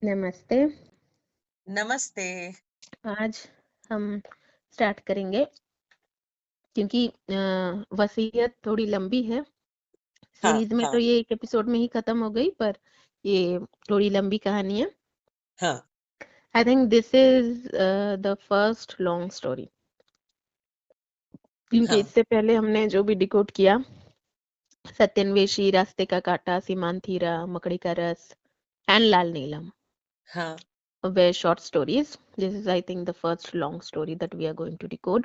नमस्ते। नमस्ते। आज हम स्टार्ट करेंगे क्योंकि वसीयत थोड़ी लंबी है। हाँ, सीरीज में तो हाँ, ये एक एपिसोड में ही खत्म हो गई, पर ये थोड़ी लंबी कहानी है। हाँ, I think this is the first long story, क्योंकि हाँ, इससे पहले हमने जो भी डिकोड किया, सत्यन्वेषी, रास्ते का कांटा, सीमांथीरा, मकड़ी का रस एंड लाल नीलम, हाँ, were short stories. This is, I think, the first long story that we are going to decode.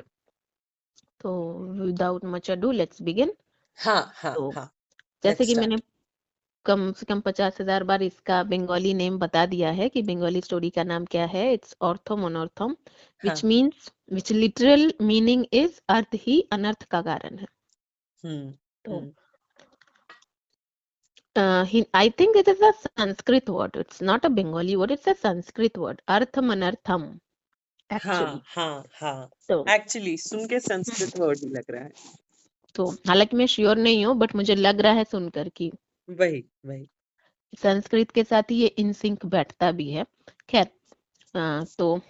So without much ado, let's begin. हाँ, हाँ, तो हाँ। जैसे लेट्स कि मैंने स्टार्ट। कम से कम 50,000 बार इसका बंगाली नेम बता दिया है कि बंगाली स्टोरी का नाम क्या है। इट्स ऑर्थो मोनोर्थम, हाँ, विच लिटरल मीनिंग इज अर्थ ही अनर्थ का कारण है। हम्म, तो hmm, I think it is a Sanskrit word, it's not a Bengali word, it's a Sanskrit word, अर्थम अनर्थम हाँ, एक्चुअली। हाँ, हाँ। तो एक्चुअली सुन के संस्कृत वर्ड ही लग रहा है। तो हालांकि मैं श्योर नहीं हूँ, बट मुझे लग रहा है सुनकर कि वही, वही। संस्कृत के साथ ही ये इन सिंक बैठता भी है। खैर, तो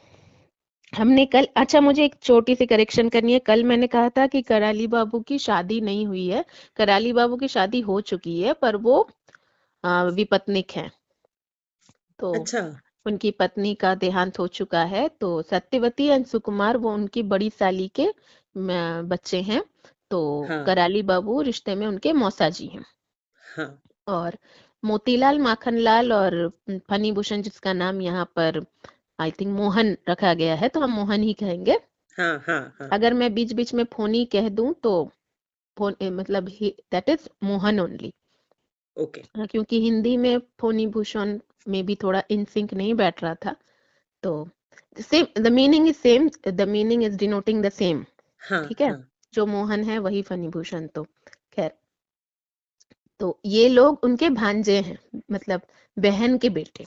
हमने कल, अच्छा मुझे एक छोटी सी करेक्शन करनी है। कल मैंने कहा था कि कराली बाबू की शादी नहीं हुई है। कराली बाबू की शादी हो चुकी है, पर वो विपत्निक है। तो अच्छा, उनकी पत्नी का देहांत हो चुका है। तो सत्यवती एंड सुकुमार वो उनकी बड़ी साली के बच्चे हैं। तो हाँ, कराली बाबू रिश्ते में उनके मौसा जी हैं। हाँ, और मोतीलाल, माखनलाल और फनी भूषण, जिसका नाम यहाँ पर आई थिंक मोहन रखा गया है, तो हम मोहन ही कहेंगे। हाँ, हाँ, हाँ। अगर मैं बीच बीच में फोनी कह दूं तो मतलब that is Mohan only, okay. क्योंकि हिंदी में फोनी भूषण में भी थोड़ा इन सिंक नहीं बैठ रहा था। तो same, the meaning is same, the meaning is denoting the same. हाँ, ठीक है, हाँ, जो मोहन है वही फनी भूषण। तो खैर, तो ये लोग उनके भांजे हैं, मतलब बहन के बेटे।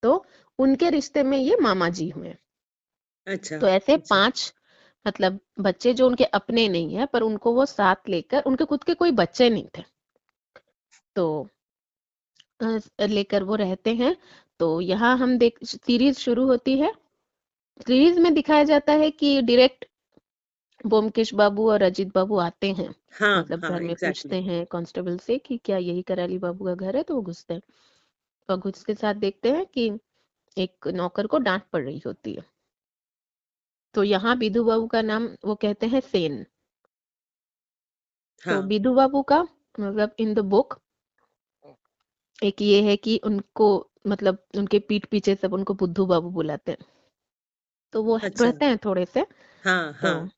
तो उनके रिश्ते में ये मामा जी हुए। अच्छा, तो ऐसे अच्छा, 5 मतलब बच्चे जो उनके अपने नहीं है, पर उनको वो साथ लेकर, उनके खुद के कोई बच्चे नहीं थे, तो लेकर वो रहते हैं। तो यहाँ हम देख, सीरीज शुरू होती है। सीरीज में दिखाया जाता है कि डायरेक्ट ब्योमकेश बाबू और अजीत बाबू आते हैं, हाँ, मतलब हाँ, घर में एग्जैक्टली। पूछते हैं कांस्टेबल से कि क्या यही कराली बाबू का घर है, तो वो घुसते हैं। और घुस के साथ देखते हैं कि एक नौकर को डांट पड़ रही होती है। तो यहाँ बिधू बाबू का नाम वो कहते हैं सेन। तो हाँ, बिधू बाबू का मतलब इन द बुक एक ये है कि उनको, मतलब उनके पीठ पीछे सब उनको बुद्धू बाबू बुलाते हैं। तो वो अच्छा, रहते हैं थोड़े से। हाँ, तो हाँ,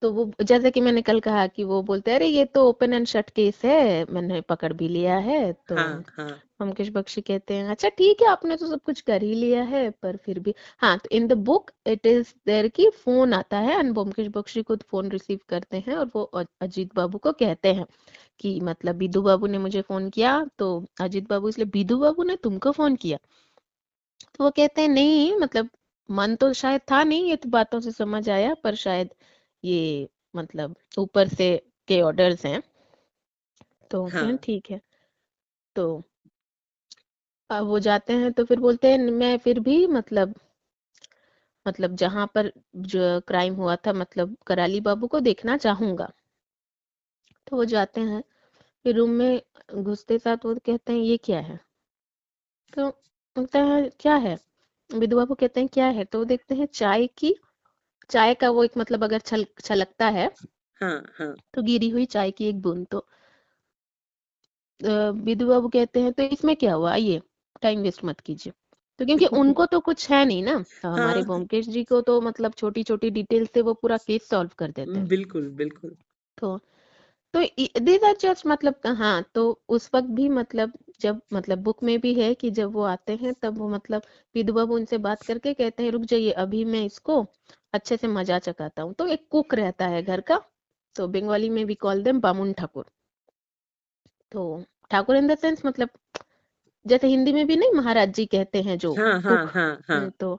तो वो जैसे कि मैंने कल कहा कि वो बोलते हैं अरे ये तो ओपन एंड शट केस है, मैंने पकड़ भी लिया है। तो हाँ, हाँ, ब्योमकेश बख्शी कहते हैं अच्छा ठीक है, आपने तो सब कुछ कर ही लिया है, पर फिर भी। हाँ, तो in the book it is there कि फोन आता है एंड ब्योमकेश बख्शी खुद फोन रिसीव करते हैं, और वो अजीत बाबू को कहते हैं कि मतलब बिधू बाबू ने मुझे फोन किया। तो अजीत बाबू, इसलिए बिधू बाबू ने तुमको फोन किया? तो वो कहते हैं नहीं, मतलब मन तो शायद था नहीं, ये तो बातों से समझ आया, पर शायद ये मतलब ऊपर से के ऑर्डर्स हैं। तो हाँ, कहते ठीक है। तो अब वो जाते हैं, तो फिर बोलते हैं मैं फिर भी मतलब जहां पर जो क्राइम हुआ था, मतलब कराली बाबू को देखना चाहूंगा। तो वो जाते हैं, फिर रूम में घुसते साथ वो कहते हैं ये क्या है? तो बोलते हैं क्या है? विधवा बाबू कहते हैं क्या है? तो वो देखते हैं चाय का वो एक, मतलब अगर छलकता है हाँ, हाँ, तो गिरी हुई चाय की एक बूंद। तो विधु बाबू कहते हैं तो इसमें क्या हुआ, आइए टाइम वेस्ट मत कीजिए। तो क्योंकि उनको तो कुछ है नहीं ना, तो हमारे हाँ, ब्योमकेश जी को तो मतलब छोटी छोटी डिटेल से वो पूरा केस सॉल्व कर देते हैं। बिल्कुल, बिल्कुल। तो तो दीज आर जस्ट, मतलब हाँ, तो उस वक्त भी मतलब जब, मतलब बुक में भी है कि जब वो आते हैं तब वो मतलब विधु बाबू उनसे बात करके कहते हैं रुक जाइए, अभी मैं इसको अच्छे से मजा चखाता हूँ। तो एक कुक रहता है घर का, तो बंगाली में वी कॉल देम बामुन ठाकुर। तो ठाकुर इन द सेंस, मतलब जैसे हिंदी में भी नहीं महाराज जी कहते हैं जो हाँ, हाँ, कुक, हाँ, हाँ, तो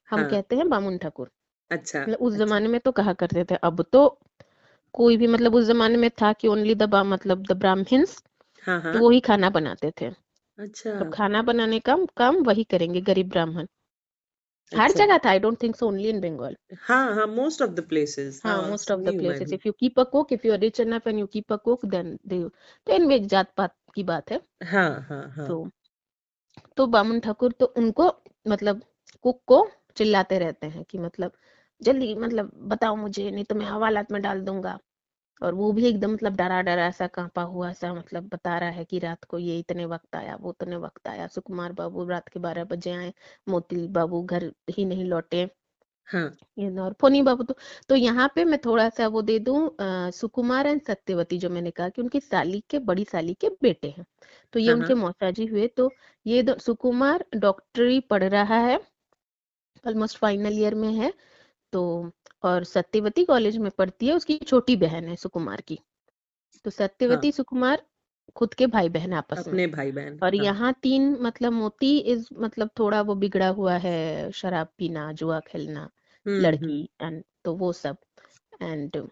हम हाँ। कहते हैं बामुन ठाकुर। अच्छा, मतलब उस अच्छा। जमाने में तो कहा करते थे, अब तो कोई भी, मतलब उस जमाने में था कि ओनली द मतलब द ब्राह्मण्स, हाँ, तो हाँ। वो ही खाना बनाते थे। अच्छा, तो खाना बनाने का काम वही करेंगे, गरीब ब्राह्मण। हर अच्छा। जगह था, I don't think so only in Bengal. हाँ, हाँ, मोस्ट ऑफ द प्लेसेस, हाँ, हाँ, मोस्ट ऑफ द सुनी हूँ मैं प्लेसेस, भी। If you keep a cook, if you are rich enough and you keep a cook, then they, तो इनमें जात पात की बात है। हाँ, हाँ, हाँ। तो बामन ठाकुर तो उनको मतलब कुक को चिल्लाते रहते हैं कि मतलब जल्दी मतलब बताओ मुझे, नहीं तो मैं हवालात में डाल दूंगा। और वो भी एकदम मतलब डरा डरा सा, कांपा हुआ सा, मतलब बता रहा है कि रात को ये इतने वक्त आया, वो इतने वक्त आया, सुकुमार बाबू रात के 12 बजे आए, मोती बाबू घर ही नहीं लौटे, हाँ, ये ना। और फोनी बाबू तो यहाँ पे मैं थोड़ा सा वो दे दूं, सुकुमार एंड सत्यवती जो मैंने कहा कि उनकी साली के, बड़ी साली के बेटे हैं, तो ये हाँ, उनके हाँ, मौसाजी हुए। तो ये सुकुमार डॉक्टरी पढ़ रहा है, ऑलमोस्ट फाइनल ईयर में है। तो और सत्यवती कॉलेज में पढ़ती है, उसकी छोटी बहन है सुकुमार की। तो हाँ। सत्यवती सुकुमार खुद के भाई बहन आपस में। अपने भाई-बहन, और हाँ। यहाँ तीन मतलब मोती इज मतलब थोड़ा वो बिगड़ा हुआ है, शराब पीना, जुआ खेलना, हुँ, लड़की हुँ। एंड तो वो सब। एंड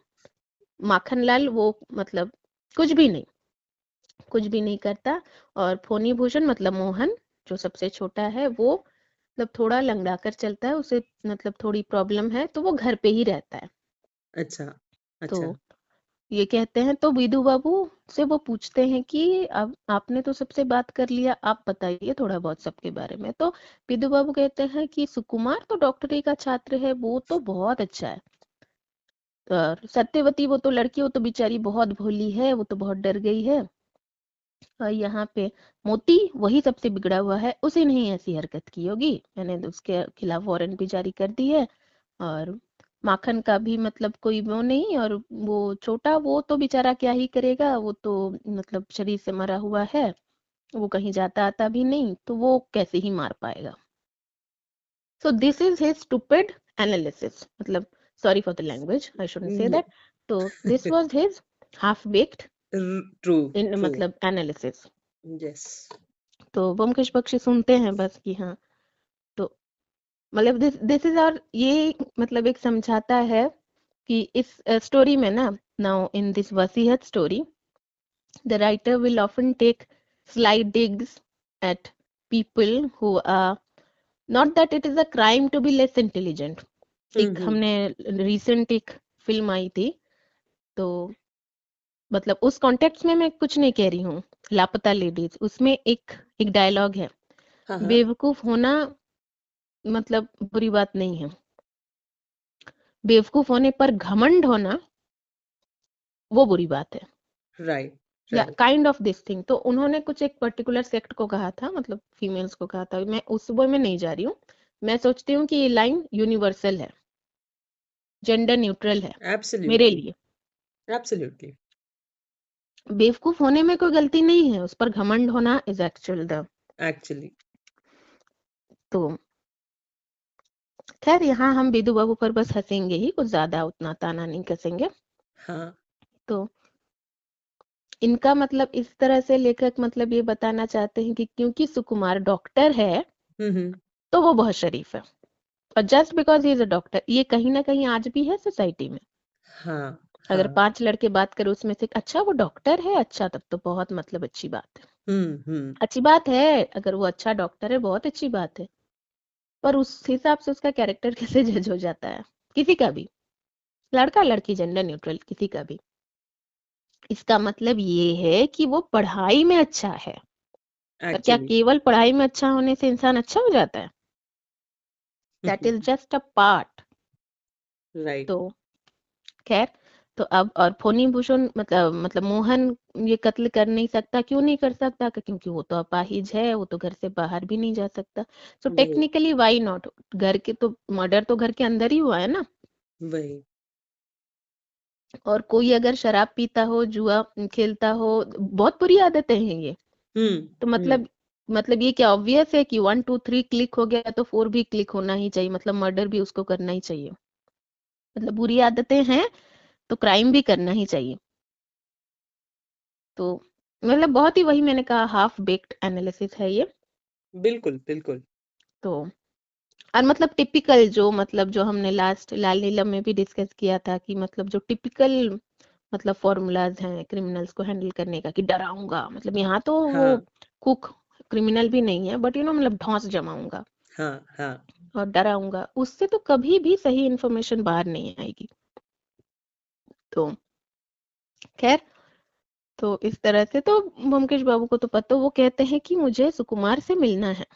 माखनलाल वो मतलब कुछ भी नहीं, कुछ भी नहीं करता। और फोनी भूषण मतलब मोहन जो सबसे छोटा है, वो मतलब थोड़ा लंगड़ा कर चलता है, उसे मतलब थोड़ी प्रॉब्लम है, तो वो घर पे ही रहता है। अच्छा, तो अच्छा। ये कहते हैं, तो विधु बाबू से वो पूछते हैं कि अब आपने तो सबसे बात कर लिया, आप बताइए थोड़ा बहुत सबके बारे में। तो विधु बाबू कहते हैं कि सुकुमार तो डॉक्टरी का छात्र है, वो तो बहुत अच्छा है। और सत्यवती वो तो लड़की, वो तो बेचारी बहुत भोली है, वो तो बहुत डर गई है। और यहाँ पे मोती वही सबसे बिगड़ा हुआ है, उसे नहीं ऐसी हरकत की होगी, मैंने तो उसके खिलाफ वारंट भी जारी कर दी है। और माखन का भी मतलब कोई वो नहीं, और वो छोटा वो तो बेचारा क्या ही करेगा, वो तो मतलब शरीर से मरा हुआ है, वो कहीं जाता आता भी नहीं, तो वो कैसे ही मार पाएगा। So this is his stupid analysis, मतलब sorry for the language, I shouldn't say ये दैट। तो this was his half baked true, in true. मतलब एनालिसिस। यस। तो ब्योमकेश बख्शी सुनते हैं बस कि हाँ। तो मतलब दिस दिस इज और ये मतलब एक समझाता है कि इस स्टोरी में ना, नाउ इन दिस वसीहत story, the writer will often take slight digs at people who are not that it is a crime to be less intelligent। हुँ, एक हुँ। हमने रिसेंट एक फिल्म आई थी, तो मतलब उस कॉन्टेक्स्ट में मैं कुछ नहीं कह रही हूँ, लापता लेडीज, उसमें एक एक डायलॉग है, हाँ, हाँ। बेवकूफ होना मतलब बुरी बात नहीं है, बेवकूफ होने पर घमंड होना वो बुरी बात है, राइट, या right. Kind of this thing. तो उन्होंने कुछ एक पर्टिकुलर सेक्ट को कहा था, मतलब फीमेल्स को कहा था, मैं उस वो में नहीं जा रही हूँ। मैं सोचती हूँ कि ये लाइन यूनिवर्सल है, जेंडर न्यूट्रल है मेरे एब्सोल्युटली, लिए। एब्सोल्युटली। बेवकूफ होने में कोई गलती नहीं है, उस पर घमंड होना इज एक्चुअल द। एक्चुअली। तो खैर यहाँ हम बिदु बाबू पर बस हंसेंगे ही, कुछ ज्यादा उतना ताना नहीं कसेंगे। हाँ। तो इनका मतलब इस तरह से लेखक मतलब ये बताना चाहते हैं कि क्योंकि सुकुमार डॉक्टर है, हुँ, हुँ। तो वो बहुत शरीफ है। और just because he is a doctor, ये कहीं ना कहीं आज भी है सोसाइटी में। हाँ, अगर हाँ। 5 लड़के बात करें उसमें से अच्छा वो डॉक्टर है, अच्छा तब तो बहुत मतलब अच्छी बात है। हुँ, हुँ। अच्छी बात है, अगर वो अच्छा डॉक्टर है बहुत अच्छी बात है। पर उस हिसाब से उसका कैरेक्टर कैसे जज हो जाता है, किसी का भी, लड़का लड़की जेंडर न्यूट्रल किसी का भी। इसका मतलब ये है कि वो पढ़ाई में अच्छा है। पर क्या एक्चुअली। केवल पढ़ाई में अच्छा होने से इंसान अच्छा हो जाता है? That is just a part. Right. तो खैर, तो अब और फोनी भूषण मतलब मोहन ये कत्ल कर नहीं सकता, क्यों नहीं कर सकता? क्योंकि वो तो अपाहिज है, वो तो घर से बाहर भी नहीं जा सकता। सो वही, टेक्निकली वाई नॉट, घर के तो मर्डर तो घर के अंदर ही हुआ है ना। वही। और कोई अगर शराब पीता हो, जुआ खेलता हो, बहुत बुरी आदतें हैं ये। हुँ, तो हुँ। मतलब ये क्या ऑब्वियस है कि 1 2 3 क्लिक हो गया तो 4 भी क्लिक होना ही चाहिए, मतलब मर्डर भी उसको करना ही चाहिए। मतलब बुरी आदतें हैं तो क्राइम भी करना ही चाहिए। तो मतलब बहुत ही, वही मैंने कहा, हाफ बेक्ड एनालिसिस है ये। बिल्कुल, बिल्कुल। तो और मतलब टिपिकल जो मतलब जो हमने लास्ट लाल नीलम में भी डिस्कस किया था कि मतलब जो टिपिकल मतलब फॉर्मूलाज हैं क्रिमिनल्स को हैंडल करने का, कि डराऊंगा, मतलब यहाँ तो वो हाँ, कुक क्रिमिनल भी नहीं है, बट मतलब ढौंस जमाऊंगा हाँ हाँ और डराऊंगा, उससे तो कभी भी सही इन्फॉर्मेशन बाहर नहीं आएगी। तो खैर, तो इस तरह से तो ब्योमकेश बाबू को तो पता, वो कहते हैं कि मुझे सुकुमार से मिलना है।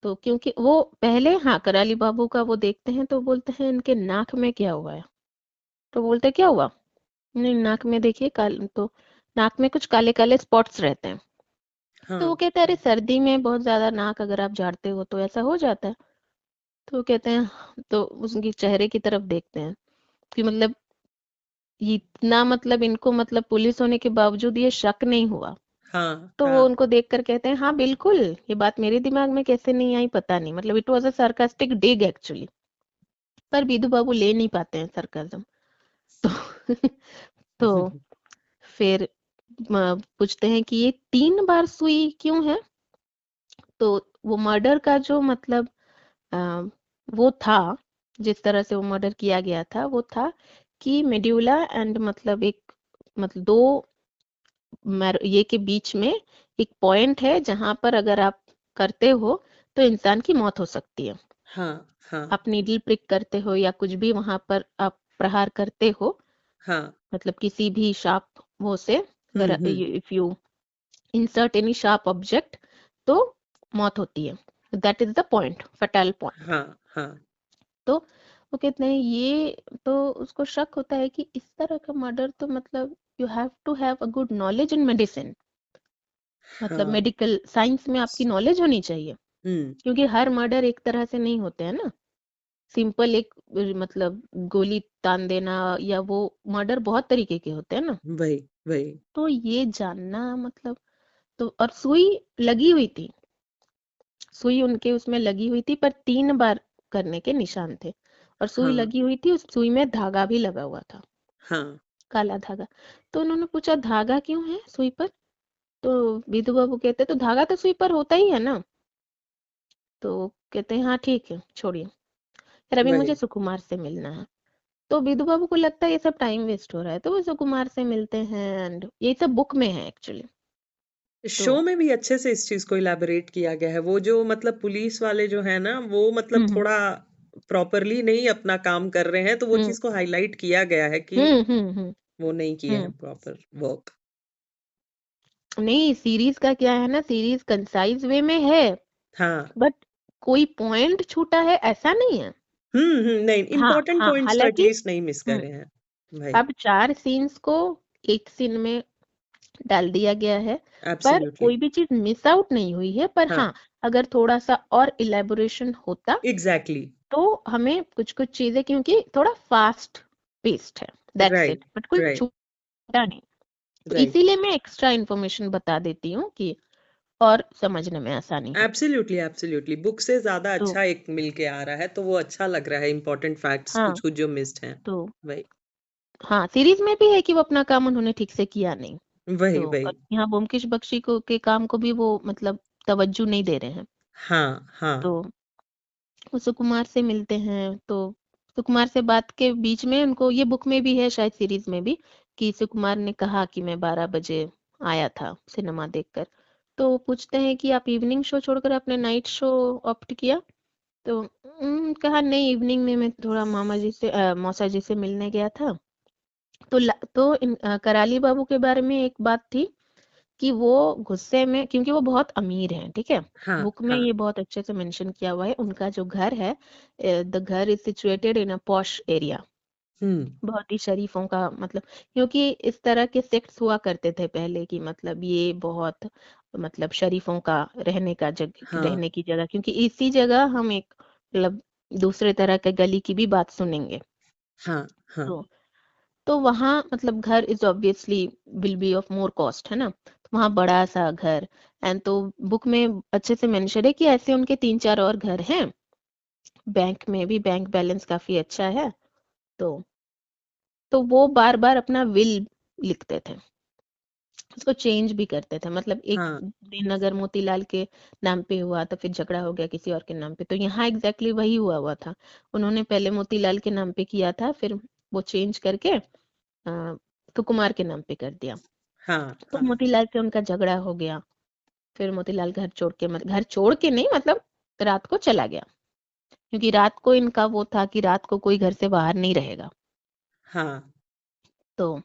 तो क्योंकि वो पहले, हाँ, कराली बाबू का वो देखते हैं तो बोलते हैं इनके नाक में क्या हुआ है। तो बोलते क्या हुआ, नहीं नाक में देखिए तो नाक में कुछ काले काले स्पॉट्स रहते हैं। तो वो हाँ कहते हैं अरे सर्दी में बहुत ज्यादा नाक अगर आप झाड़ते हो तो ऐसा हो जाता है। तो वो कहते हैं, तो उसके चेहरे की तरफ देखते हैं कि मतलब इतना, मतलब इनको मतलब पुलिस होने के बावजूद ये शक नहीं हुआ। हाँ तो वो हाँ उनको देखकर कहते हैं हाँ बिल्कुल, ये बात मेरे दिमाग में कैसे नहीं आई पता नहीं, मतलब it was a sarcastic dig actually. पर विधु बाबू ले नहीं पाते हैं सरकाजम। तो तो फिर पूछते हैं कि ये 3 बार सुई क्यों है। तो वो मर्डर का जो मतलब अ, वो था, जिस तरह से वो मर्डर किया गया था वो था कि मेड्यूला एंड मतलब एक, मतलब दो ये के बीच में एक पॉइंट है जहां पर अगर आप करते हो तो इंसान की मौत हो सकती है। हाँ हाँ आप नीडल प्रिक करते हो या कुछ भी वहां पर आप प्रहार करते हो, हाँ मतलब किसी भी शार्प वो से, अगर if you insert any sharp object तो मौत होती है। That is the point, fatal point. हाँ हाँ तो वो कहते हैं ये, तो उसको शक होता है कि इस तरह का मर्डर तो मतलब you have to have a good knowledge in medicine, मतलब हाँ मेडिकल साइंस में आपकी नॉलेज होनी चाहिए। हम्म क्योंकि हर मर्डर एक तरह से नहीं होते हैं ना, सिंपल एक मतलब गोली तान देना, या वो मर्डर बहुत तरीके के होते हैं ना। वही वही तो ये जानना मतलब, तो और सुई लगी हुई थी, सुई उनके उसमें लगी हुई थी, पर 3 बार करने के निशान थे। और सुई हाँ लगी हुई थी, उस सुई में धागा भी लगा हुआ था, हाँ काला धागा। तो उन्होंने पूछा धागा क्यों है सुई पर। तो विधु बाबू कहते तो धागा तो सुई पर होता ही है ना। तो कहते हैं हाँ ठीक है छोड़िए, फिर अभी मुझे वही सुकुमार से मिलना है। तो विधु बाबू को लगता है ये सब टाइम वेस्ट हो रहा है, तो वो सुकुमार से मिलते हैं, एंड ये सब बुक में है एक्चुअली। तो शो में भी अच्छे से इस चीज को इलैबोरेट किया गया है। वो जो मतलब पुलिस वाले जो है ना, वो मतलब हम्म थोड़ा प्रॉपरली नहीं अपना काम कर रहे हैं, तो वो हम्म चीज को हाईलाइट किया गया है कि हम्म हम्म हम्म वो नहीं किए हैं हम्म। Proper work. नहीं, सीरीज का क्या है ना, सीरीज कंसाइज वे में है, हाँ बट कोई पॉइंट छूटा है ऐसा नहीं है। नहीं, हाँ इम्पोर्टेंट हाँ, पॉइंट्स तो हालांकि एटलीस्ट नहीं मिस करे हैं भाई। अब 4 सीन्स को एक सीन में डाल दिया गया है, पर एब्सोल्युटली। कोई भी चीज मिस आउट नहीं हुई है। पर हाँ हाँ, अगर थोड़ा सा और इलेबोरेशन होता एग्जैक्टली। तो हमें कुछ कुछ चीजें, क्योंकि थोड़ा फास्ट पेस्ड है, दैट्स राइट इट, बट कोई राइट छूटा नहीं। तो राइट। इसीलिए मैं एक्स्ट्रा इन्फॉर्मेशन बता देती हूँ कि और समझने में आसानी हो। एब्सोल्युटली एब्सोल्युटली, बुक से ज्यादा तो अच्छा एक मिल के आ रहा है, तो वो अच्छा लग रहा है। इंपॉर्टेंट फैक्ट्स हाँ, कुछ कुछ जो मिस्ड हैं। तो वही हाँ, सीरीज में भी है कि वो अपना काम उन्होंने ठीक से किया नहीं। वही तो वही। और यहाँ ब्योमकेश बख्शी को के काम को भी वो मतलब तवज्जो नहीं दे रहे हैं। हाँ हाँ तो वो सुकुमार से मिलते हैं, तो सुकुमार से बात के बीच में उनको, ये बुक में भी है शायद सीरीज में भी, कि सुकुमार ने कहा कि मैं 12 बजे आया था सिनेमा देखकर। तो वो पूछते हैं कि आप इवनिंग शो छोड़कर आपने नाइट शो ऑप्ट किया। तो कहा नहीं, इवनिंग में मैं थोड़ा मामा जी से मौसा जी से मिलने गया था। तो कराली बाबू के बारे में एक बात थी कि वो गुस्से में, क्योंकि वो बहुत अमीर हैं, ठीक है, हाँ बुक में हाँ। ये बहुत अच्छे से मेंशन किया हुआ है, उनका जो घर है, द घर is situated in a posh area, hmm. बहुत ही शरीफों का मतलब, क्योंकि इस तरह के सेक्ट्स हुआ करते थे पहले की, मतलब ये बहुत मतलब शरीफों का रहने का जगह, हाँ रहने की जगह, क्योंकि इसी जगह हम एक मतलब दूसरे तरह के गली की भी बात सुनेंगे। हाँ हाँ तो वहाँ मतलब घर is obviously will be of more cost, है ना, तो वहाँ बड़ा सा घर। एंड तो बुक में अच्छे से मेंशन है कि ऐसे उनके 3 4 और घर हैं, बैंक में भी बैंक बैलेंस काफी अच्छा है। तो वो बार बार अपना विल लिखते थे, उसको चेंज भी करते थे, मतलब एक हाँ दिन अगर मोतीलाल के नाम पे हुआ तो फिर झगड़ा हो गया किसी और के नाम पे, तो यहाँ एग्जैक्टली वही हुआ हुआ था। उन्होंने पहले मोतीलाल के नाम पे किया था, फिर वो चेंज करके सुकुमार के नाम पे कर दिया। हाँ तो हाँ मोतीलाल से उनका झगड़ा हो गया। फिर मोतीलाल घर छोड़ के घर छोड़ के नहीं, मतलब रात को चला गया, क्योंकि रात को इनका वो था कि रात को कोई घर से बाहर नहीं रहेगा। हाँ तो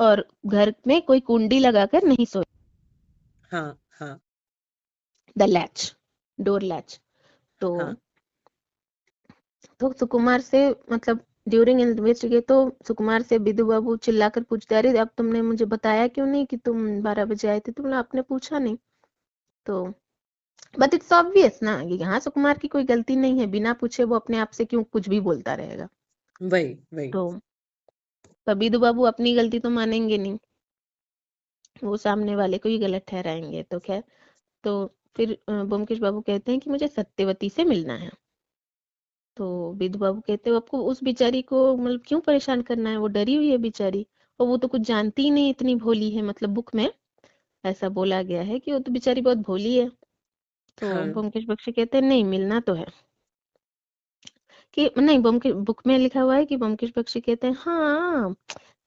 और घर में कोई कुंडी लगाकर नहीं सोए, हाँ हाँ द लैच, डोर लैच। तो हाँ सुकुमार से मतलब ड्यूरिंग इन्वेस्टिगेट, तो सुकुमार से बिदु बाबू चिल्लाकर पूछते, अरे अब तुमने मुझे बताया क्यों नहीं कि तुम 12 बजे आए थे, तुमने आपने पूछा नहीं। तो बट इट्स ऑब्वियस ना कि हाँ सुकुमार की कोई गलती नहीं है, बिना पूछे वो अपने आप से क्यों कुछ भी बोलता रहेगा। वही वही। तो पर बिदु बाबू अपनी गलती तो मानेंगे नहीं, वो सामने वाले को ही गलत ठहराएंगे। तो खैर, तो फिर ब्योमकेश बाबू कहते हैं कि मुझे सत्यवती से मिलना है। तो विधु बाबू कहते हो आपको उस बेचारी को मतलब क्यों परेशान करना है, वो डरी हुई है बेचारी, और वो तो कुछ जानती ही नहीं, इतनी भोली है, मतलब बुक में ऐसा बोला गया है कि वो तो बेचारी बहुत भोली है। तो हाँ ब्योमकेश बख्शी कहते हैं नहीं, मिलना तो है, कि नहीं, ब्योमकेश बुक में लिखा हुआ है कि ब्योमकेश बख्शी कहते हैं हाँ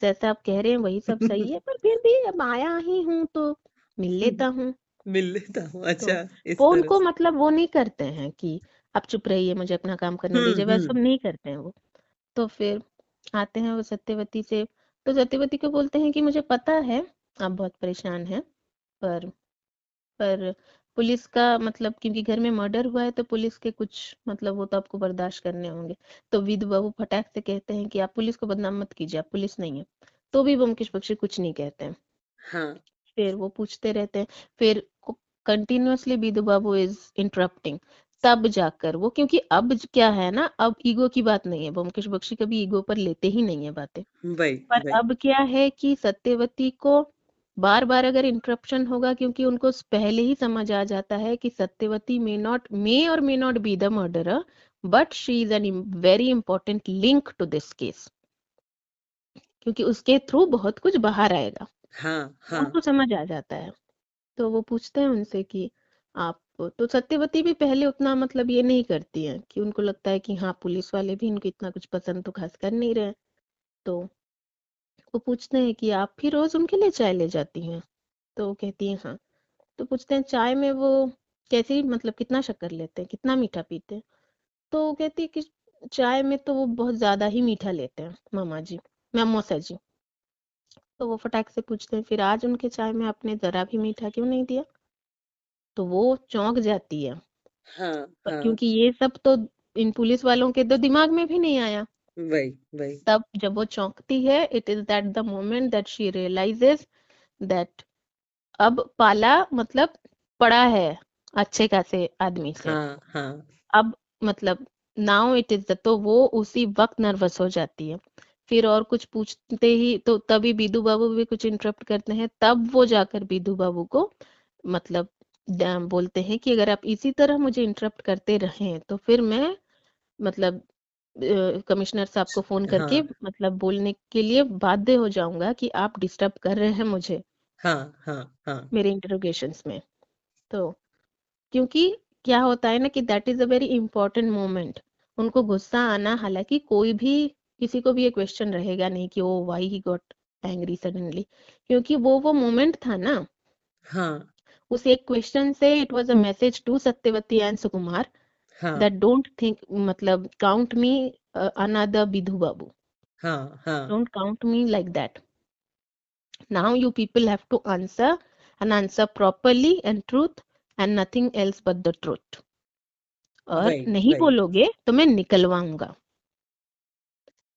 जैसा आप कह रहे हैं वही सब सही है, पर फिर भी अब आया ही हूँ तो मिल लेता हूँ। मिल लेता हूँ, तो अच्छा, इस फोन तरह को से। मतलब वो नहीं करते हैं कि आप चुप रहिए मुझे अपना काम करने दीजिए, वैसा सब हम्म। नहीं करते हैं वो। तो फिर आते हैं वो सत्यवती से, तो सत्यवती को बोलते हैं कि मुझे पता है आप बहुत परेशान हैं, पर पर पुलिस का मतलब क्योंकि घर में मर्डर हुआ है तो पुलिस के कुछ मतलब वो तो आपको बर्दाश्त करने होंगे। तो विधु बाबू फटाक से कहते हैं कि आप पुलिस को बदनाम मत कीजिए, आप पुलिस नहीं है। तो भी ब्योमकेश बख्शी कुछ नहीं कहते हैं। हाँ फिर वो पूछते रहते हैं, फिर continuously Vidhu Babu is interrupting. तब जाकर वो, क्योंकि अब क्या है ना, अब ईगो की बात नहीं है, ब्योमकेश बख्शी कभी ईगो पर लेते ही नहीं है बातें। वही पर वही। अब क्या है कि सत्यवती को बार बार अगर इंटरप्शन होगा, क्योंकि उनको पहले ही समझ आ जाता है कि Satyavati may not be the murderer, but she is an very important link to this case, क्योंकि उसके थ्रू बहुत कुछ बाहर आएगा। हाँ हाँ उनको समझ आ जाता है। तो वो पूछते हैं उनसे कि आप, तो सत्यवती भी पहले उतना मतलब ये नहीं करती है, कि उनको लगता है कि हाँ पुलिस वाले भी इनको इतना कुछ पसंद तो खास कर नहीं रहे। तो वो पूछते हैं कि आप भी रोज उनके लिए चाय ले जाती हैं। तो वो कहती है हाँ। तो पूछते हैं चाय में वो कैसी, मतलब कितना शक्कर लेते हैं, कितना मीठा पीते हैं। तो वो कहती है कि चाय में तो वो बहुत ज्यादा ही मीठा लेते हैं मामा जी, मौसा जी। तो वो फटाक से पूछते हैं फिर आज उनके चाय में आपने जरा भी मीठा क्यों नहीं दिया। तो वो चौंक जाती है, हाँ हाँ। क्योंकि ये सब तो इन पुलिस वालों के तो दिमाग में भी नहीं आया। वही वही। तब जब वो चौंकती है, it is that the moment that she realizes that अब पाला मतलब पड़ा है अच्छे खासे आदमी से। हाँ हाँ अब मतलब नाउ इट इज द, तो वो उसी वक्त नर्वस हो जाती है। फिर और कुछ पूछते ही तो तभी बीदू बाबू भी कुछ इंटरप्ट करते हैं, तब वो जाकर बीदू बाबू को मतलब बोलते हैं कि अगर आप इसी तरह मुझे इंटरप्ट करते रहें तो फिर मैं मतलब कमिश्नर साहब को फोन करके हाँ मतलब बोलने के लिए बाध्य हो जाऊंगा कि आप डिस्टर्ब कर रहे हैं मुझे हाँ हाँ हाँ। मेरे इंटरोगेशंस में। तो क्योंकि क्या होता है ना कि that is a very important moment. उनको गुस्सा आना, हालांकि कोई भी किसी को भी ये क्वेश्चन रहेगा नहीं कि oh why he got angry suddenly, क्योंकि वो मोमेंट था ना। हाँ उस एक क्वेश्चन से it was a message to Satyavati and Sukumar हाँ दैट डोंट थिंक मतलब count me another Bidhu Babu, हाँ हाँ। Don't count me like that. Now you people have to answer and answer properly and truth and nothing else but the truth, और वही नहीं वही। बोलोगे तो मैं निकलवाऊंगा।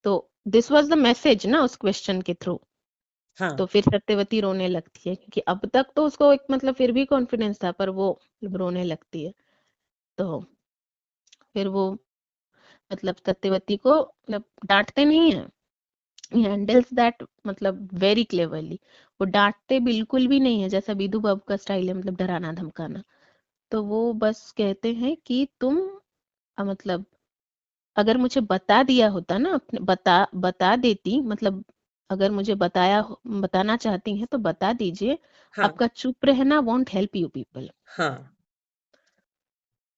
तो दिस वाज द मैसेज ना उस क्वेश्चन के थ्रू। हाँ तो फिर सत्यवती रोने लगती है, क्योंकि अब तक तो उसको एक मतलब फिर भी कॉन्फिडेंस था, पर वो रोने लगती है। तो फिर वो मतलब सत्यवती को मतलब डांटते नहीं है, हैंडल्स दैट मतलब वेरी क्लेवरली। वो डांटते बिल्कुल भी नहीं है जैसा विधु बाबू का स्टाइल है, मतलब डराना धमकाना। तो वो बस कहते हैं कि तुम मतलब अगर मुझे बता दिया होता ना, अपने बता देती, मतलब अगर मुझे बताना चाहती हैं तो बता दीजिए, हाँ आपका चुप रहना वोंट हेल्प यू पीपल। हाँ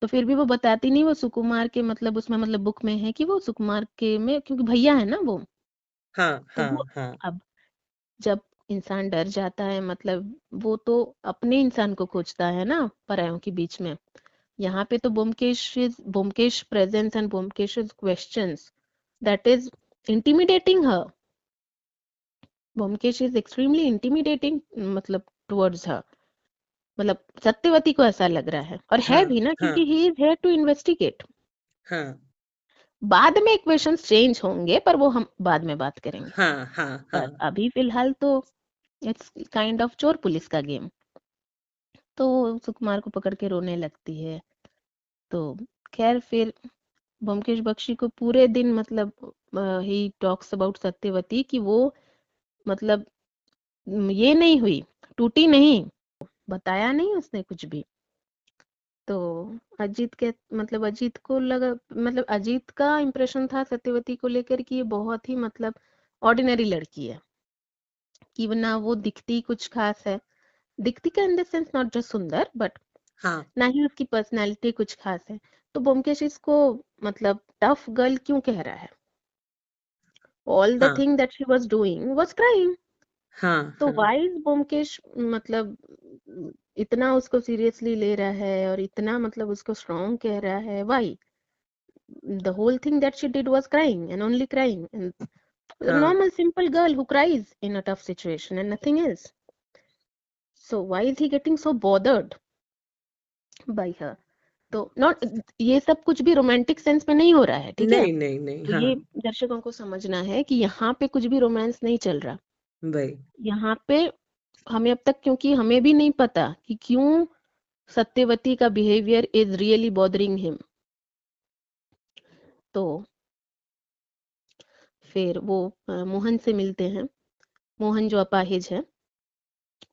तो फिर भी वो बताती नहीं, वो सुकुमार के मतलब उसमें मतलब बुक में है कि वो सुकुमार के में क्योंकि भैया है ना वो। हाँ तो वो हाँ हाँ। अब जब इंसान डर जाता है, मतलब वो तो अपने इंसान को खोजता है ना परायों के बीच में। यहाँ पे तो Bomkesh presence and Bomkesh's questions that is intimidating her. Bomkesh is extremely intimidating, मतलब towards her, मतलब सत्यवती को ऐसा लग रहा है, और है हाँ भी ना, हाँ क्योंकि he is here to investigate। हाँ बाद में क्वेश्चंस चेंज होंगे, पर वो हम बाद में बात करेंगे। हाँ हाँ पर हाँ अभी फिलहाल तो इट्स काइंड ऑफ चोर पुलिस का गेम। तो सुकुमार को पकड़ के रोने लगती है। तो खैर फिर ब्योमकेश बख्शी को पूरे दिन, मतलब ही टॉक्स अबाउट सत्यवती कि वो, मतलब ये नहीं हुई, टूटी नहीं, बताया नहीं उसने कुछ भी। तो अजीत के, मतलब अजीत को लगा, मतलब अजीत का इम्प्रेशन था सत्यवती को लेकर कि ये बहुत ही, मतलब ऑर्डिनरी लड़की है, कि ना वो दिखती कुछ खास है, दिखती का in the sense not just सुंदर, बट हाँ ना ही उसकी पर्सनैलिटी कुछ खास है। तो ब्योमकेश इसको, मतलब टफ गर्ल क्यों कह रहा है? ऑल द हाँ thing that she was doing was crime. हाँ तो हाँ वाई इज ब्योमकेश, मतलब इतना उसको सीरियसली ले रहा है और इतना, मतलब उसको स्ट्रॉन्ग कह रहा है? Why? The whole thing that she did was crying and only crying, and हाँ normal simple girl who cries in a tough situation and nothing else. So why is he getting so bothered by her? तो not, ये सब कुछ भी romantic sense में नहीं हो रहा है, ठीक है? नहीं नहीं नहीं, तो हाँ ये दर्शकों को समझना है कि यहाँ पे कुछ भी रोमांस नहीं चल रहा। भाई, यहाँ पे हमें अब तक, क्योंकि हमें भी नहीं पता कि क्यों सत्यवती का behaviour is really bothering him. तो फिर वो मोहन से मिलते हैं, मोहन जो अपाहिज है,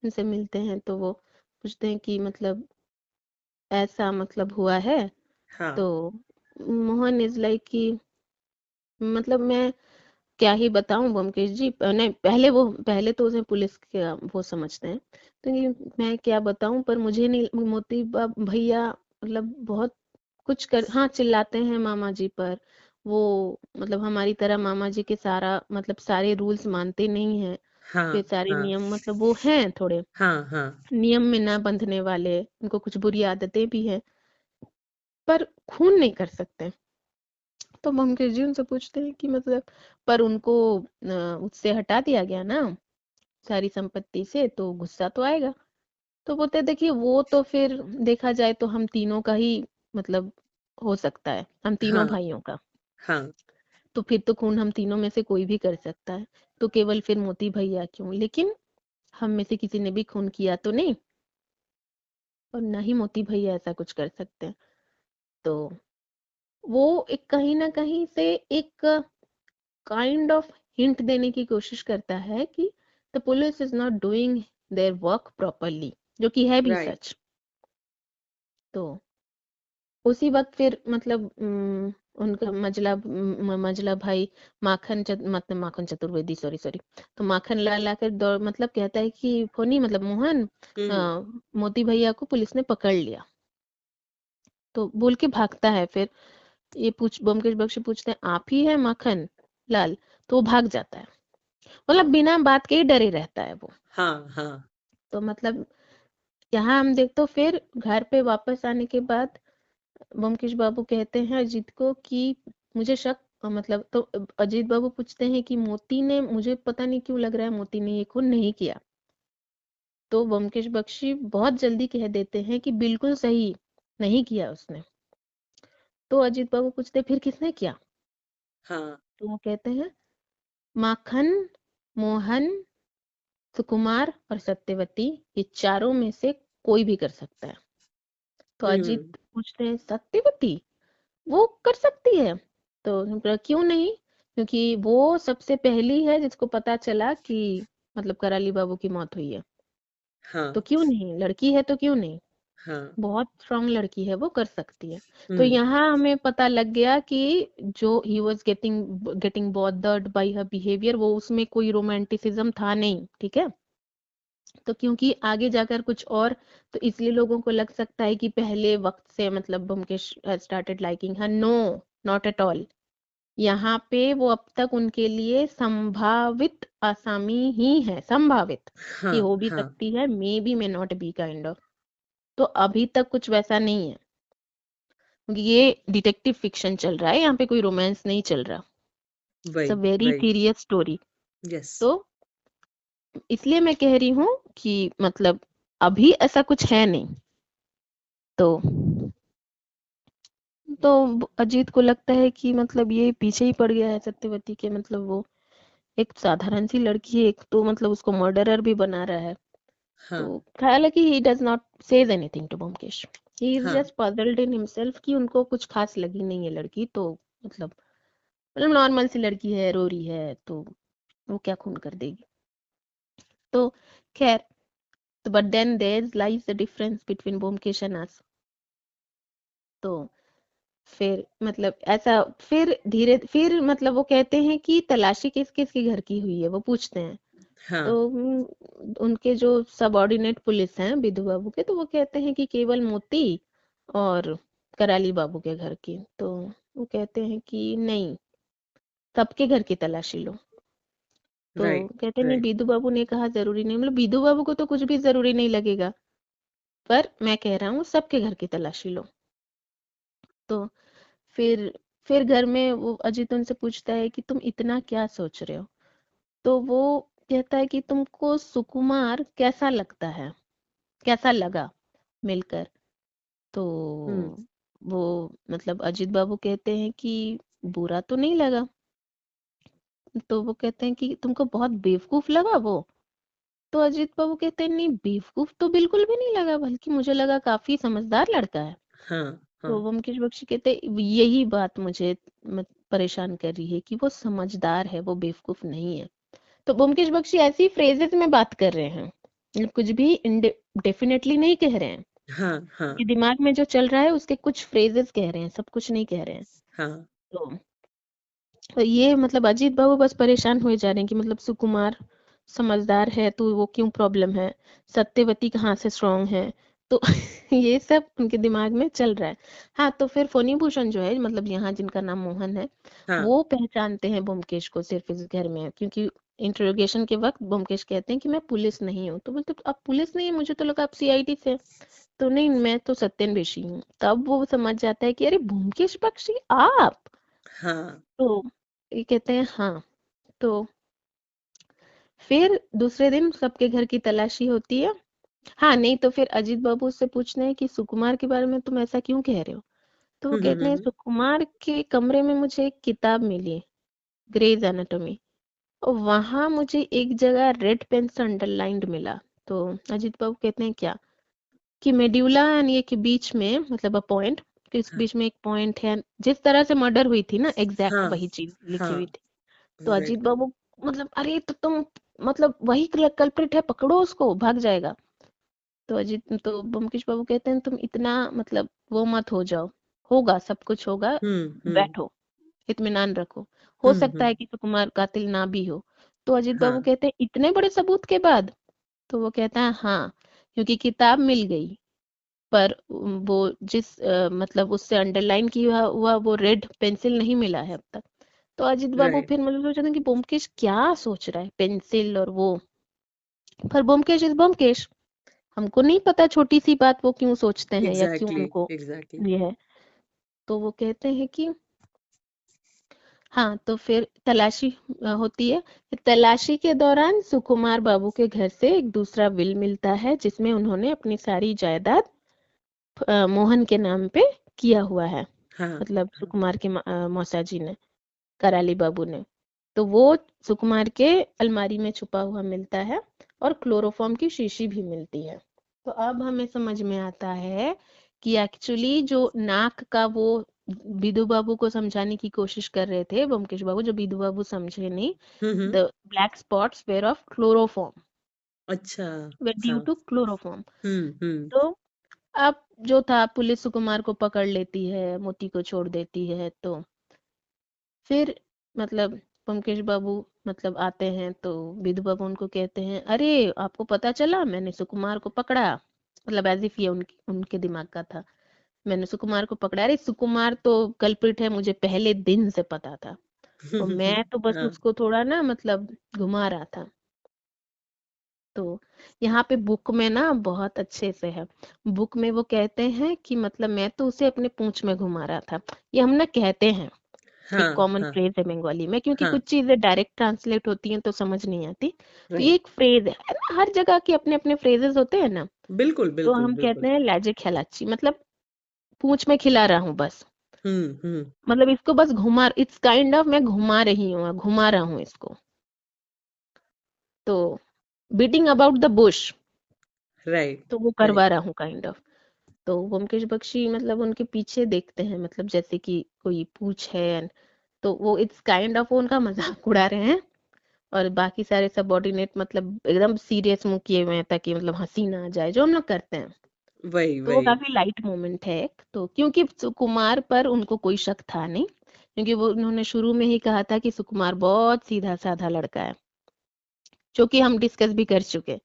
उनसे मिलते हैं। तो वो पूछते हैं कि मतलब ऐसा मतलब हुआ है? हाँ तो मोहन इज लाइक कि, मतलब मैं क्या ही बताऊं ब्योमकेश जी, नहीं, पहले तो उसे पुलिस का वो समझते हैं। तो ये मैं क्या बताऊं, पर मुझे नहीं, मोती भैया मतलब बहुत कुछ कर, हाँ चिल्लाते हैं मामा जी पर। वो मतलब हमारी तरह मामा जी के सारा, मतलब सारे रूल्स मानते नहीं हैं, फिर हाँ सारे हाँ नियम, मतलब वो हैं थोड़े हाँ हाँ नियम में ना बंधने वाले, उनको कुछ बुरी आदतें भी हैं, पर खून नहीं कर सकते। तो ब्योमकेश जी उनसे पूछते हैं कि मतलब, पर उनको उससे हटा दिया गया ना सारी संपत्ति से, तो गुस्सा तो आएगा। तो बोलते हैं, देखिए वो तो फिर देखा जाए तो हम तीनों का ही, मतलब हो सकता है, हम तीनों हाँ भाइयों का। हाँ तो फिर तो खून हम तीनों में से कोई भी कर सकता है, तो केवल फिर मोती भैया क्यों? लेकिन हम में से किसी ने भी खून किया तो नहीं, और ना ही मोती भैया ऐसा कुछ कर सकते हैं। तो वो एक कहीं ना कहीं से एक काइंड ऑफ हिंट देने की कोशिश करता है कि the police is not doing their work properly, जो कि है भी राइट, सच। तो उसी वक्त फिर मतलब उनका मजला भाई मतलब माखन चतुर्वेदी, सॉरी सॉरी, तो माखन लाल आकर दौड़, मतलब कहता है कि फोनी, मतलब मोहन, हम्म, मोती भैया को पुलिस ने पकड़ लिया। तो बोल के भागता है। फिर ये ब्योमकेश बख्शी पूछते हैं, आप ही है माखन लाल? तो वो भाग जाता है, मतलब बिना बात के ही डरे रहता है वो। हाँ हाँ तो मतलब यहाँ हम देख, तो फिर घर पे वापस आने के बाद ब्योमकेश बाबू कहते हैं अजीत को कि मुझे शक, मतलब तो अजीत बाबू पूछते हैं कि मोती ने, मुझे पता नहीं क्यों लग रहा है मोती ने ये खून नहीं किया। तो ब्योमकेश बख्शी बहुत जल्दी कह देते हैं कि बिल्कुल सही, नहीं किया उसने। तो अजीत बाबू पूछते फिर किसने किया? हाँ, तो वो कहते हैं माखन, मोहन, सुकुमार और सत्यवती, ये चारों में से कोई भी कर सकता है। तो अजीत हम्म, पूछते हैं सत्यवती वो कर सकती है? तो उन्होंने कहा, क्यों नहीं, क्योंकि वो सबसे पहली है जिसको पता चला कि मतलब कराली बाबू की मौत हुई है। हाँ तो क्यों नहीं, लड़की है तो क्यों नहीं, हाँ, बहुत स्ट्रांग लड़की है, वो कर सकती है। तो हम्म, यहाँ हमें पता लग गया कि जो he was getting getting bothered bye her behaviour, वो उसमें कोई रोमांटिसिज्म था नहीं, ठीक है? तो क्योंकि आगे जाकर कुछ और, तो इसलिए लोगों को लग सकता है कि पहले वक्त से मतलब Byomkesh started liking her. No, not at all. यहाँ पे वो अब तक उनके लिए संभावित आसामी ही है, संभावित कि हाँ हो भी हाँ सकती है, may be may not be kind of. तो अभी तक कुछ वैसा नहीं है, क्योंकि ये डिटेक्टिव फिक्शन चल रहा है, यहाँ पे कोई रोमांस नहीं चल रहा। इट्स वही अ वेरी वही। Serious story. यस। तो इसलिए मैं कह रही हूँ कि मतलब अभी ऐसा कुछ है नहीं। तो अजीत को लगता है कि मतलब ये पीछे ही पड़ गया है सत्यवती के, मतलब वो एक साधारण सी लड़की है, एक तो मतलब उसको मर्डरर भी बना रहा है। हाँ तो हालांकि he does not says anything to Byomkesh, he is हाँ जस्ट पजल्ड इन हिमसेल्फ कि उनको कुछ खास लगी नहीं है लड़की, तो मतलब नॉर्मल सी लड़की है, रो रही है, तो वो क्या खून कर देगी। तो खैर, तो but then there lies the difference between Byomkesh and us. तो फिर मतलब ऐसा, फिर मतलब वो कहते हैं कि तलाशी किस किस के घर की हुई है, वो पूछते हैं। हाँ। तो उनके जो सबऑर्डिनेट पुलिस हैं बिधु बाबू के, तो वो कहते हैं कि केवल मोती और कराली बाबू के घर की। तो वो कहते हैं कि नहीं, सबके घर की तलाशी लो। तो राइट कहते नहीं, राइट। बिधु बाबू ने कहा जरूरी नहीं, मतलब बिधु बाबू को तो कुछ भी जरूरी नहीं लगेगा, पर मैं कह रहा हूँ सबके घर की तलाशी लो। तो फिर फिर घर में वो अजीत उनसे पूछता है कि तुम इतना क्या सोच रहे हो। तो वो कहता है कि तुमको सुकुमार कैसा लगता है, कैसा लगा मिलकर। तो हम्म। वो मतलब अजीत बाबू कहते हैं कि बुरा तो नहीं लगा। तो वो कहते हैं कि तुमको बहुत बेवकूफ लगा वो। तो अजीत बाबू कहते हैं नहीं, बेवकूफ तो बिल्कुल भी नहीं लगा, बल्कि मुझे लगा काफी समझदार लड़का है। हाँ हाँ। तो ब्योमकेश बख्शी कहते हैं यही बात मुझे परेशान कर रही है कि वो समझदार है, वो बेवकूफ नहीं है। तो ब्योमकेश बख्शी ऐसी फ्रेजेस में बात कर रहे हैं, मतलब कुछ भी डेफिनेटली नहीं कह रहे हैं। हाँ हाँ उनके दिमाग में जो चल रहा है उसके कुछ फ्रेजेस कह रहे हैं, सब कुछ नहीं कह रहे हैं। हाँ। तो ये मतलब अजीत बाबू बस परेशान हुए जा रहे हैं कि मतलब सुकुमार समझदार है तो वो क्यों प्रॉब्लम है, सत्यवती कहाँ से स्ट्रांग है। तो ये सब उनके दिमाग में चल रहा है। हाँ, तो फिर फोनी भूषण जो है, मतलब यहाँ जिनका नाम मोहन है, हाँ। वो पहचानते हैं ब्योमकेश को सिर्फ इस घर में, क्योंकि इंटरोगेशन के वक्त ब्योमकेश कहते हैं कि मैं पुलिस नहीं हूँ। तो मतलब आप पुलिस नहीं है, मुझे तो लगा आप सीआईडी से। तो नहीं, मैं तो सत्यनबेशी हूँ। तब वो समझ जाता है कि अरे ब्योमकेश बख्शी आप। हाँ। तो ये कहते हैं हाँ। तो फिर दूसरे दिन सबके घर की तलाशी होती है। हाँ, नहीं तो फिर अजीत बाबू उससे पूछते हैं कि सुकुमार के बारे में तुम ऐसा क्यों कह रहे हो। तो वो हम्म हम्म कहते हैं हम्म, सुकुमार के कमरे में मुझे एक किताब मिली, ग्रेज एनाटॉमी, और वहां मुझे एक जगह रेड पेन से अंडरलाइंड मिला। तो अजीत बाबू कहते हैं क्या, कि मेड्यूला एंड ये के बीच में, मतलब अ पॉइंट, कि इस हाँ बीच में एक पॉइंट है, जिस तरह से मर्डर हुई थी ना, एग्जैक्ट हाँ वही चीज लिखी हुई हाँ। थी। तो अजीत राइट। बाबू मतलब अरे तो तुम, मतलब वही कल्प्रिट है, पकड़ो उसको, भाग जाएगा। तो ब्योमकेश बाबू कहते हैं तुम इतना मतलब वो मत हो जाओ, होगा, सब कुछ होगा, हम्म। बैठो, इत्मीनान रखो, हो सकता हम्म। है कि सुकुमार कातिल ना भी हो। तो अजीत बाबू हाँ कहते हैं इतने बड़े सबूत के बाद। तो वो कहता है हाँ, क्योंकि किताब मिल गई, पर वो मतलब उससे अंडरलाइन किया हुआ वो रेड पेंसिल नहीं मिला है अब तक। तो अजीत बाबू राइट। फिर मतलब सोच रहे हैं कि ब्योमकेश क्या सोच रहा है, पेंसिल और वो। पर ब्योमकेश इज ब्योमकेश, हमको नहीं पता छोटी सी बात वो क्यों सोचते हैं या क्यों एग्जैक्टली उनको एग्जैक्टली। ये है। तो वो कहते हैं कि हाँ, तो फिर तलाशी होती है। फिर तलाशी के दौरान सुकुमार बाबू के घर से एक दूसरा विल मिलता है, जिसमें उन्होंने अपनी सारी जायदाद मोहन के नाम पे किया हुआ है, हाँ मतलब हाँ। सुकुमार के मौसा जी ने, कराली बाबू ने। तो वो सुकुमार के अलमारी में छुपा हुआ मिलता है, और क्लोरोफॉर्म की शीशी भी मिलती है। तो अब हमें समझ में आता है कि एक्चुअली जो नाक का वो बिदु बाबू को समझाने की कोशिश कर रहे थे ब्योमकेश बाबू, जो बिदु बाबू समझे नहीं, hmm. The black spots were of chloroform, अच्छा। वे ड्यू हाँ। To chloroform. हम्म। तो अब जो था, पुलिस सुकुमार को पकड़ लेती है, मोती को छोड़ देती है। तो फिर मतलब पंकज बाबू मतलब आते हैं, तो विधु बाबू उनको कहते हैं अरे आपको पता चला, मैंने सुकुमार को पकड़ा, मतलब एज इफ ये उनके उनके दिमाग का था, मैंने सुकुमार को पकड़ा। अरे सुकुमार तो कल्प्रिट है, मुझे पहले दिन से पता था। और मैं तो बस हाँ उसको थोड़ा ना मतलब घुमा रहा था। तो यहाँ पे बुक में ना बहुत अच्छे से है। बुक में वो कहते हैं कि मतलब मैं तो उसे अपने पूंछ में घुमा रहा था। ये हम ना कहते हैं, एक हाँ कॉमन हाँ फ्रेज है बंगाली में, क्योंकि हाँ। कुछ चीजें डायरेक्ट ट्रांसलेट होती हैं तो समझ नहीं आती। तो ये राइट। एक फ्रेज है ना, हर जगह के अपने अपने फ्रेजेस होते हैं ना। बिल्कुल तो बिल्कुल हम बिल्कुल। कहते हैं लाजे खिलाची, मतलब पूंछ में खिला रहा हूँ बस। हम्म। मतलब इसको बस घुमा, इट्स काइंड ऑफ मैं घुमा रही हूँ, घुमा रहा हूँ इसको। तो beating about the Bush, right तो वो राइट। करवा रहा हूँ काइंड ऑफ। तो ब्योमकेश बख्शी मतलब उनके पीछे देखते हैं, मतलब जैसे कि कोई पूछ है, तो वो इट्स काइंड ऑफ उनका मजाक उड़ा रहे हैं। और बाकी सारे सबऑर्डिनेट मतलब एकदम सीरियस मुंह किए हुए हैं, ताकि मतलब हंसी ना आ जाए, जो हम लोग करते हैं। वही तो वो वही। काफी लाइट मोमेंट है एक, तो क्योंकि सुकुमार पर उनको कोई शक था नहीं, क्योंकि वो उन्होंने शुरू में ही कहा था कि सुकुमार बहुत सीधा साधा लड़का है, जो कि हम डिस्कस भी कर चुके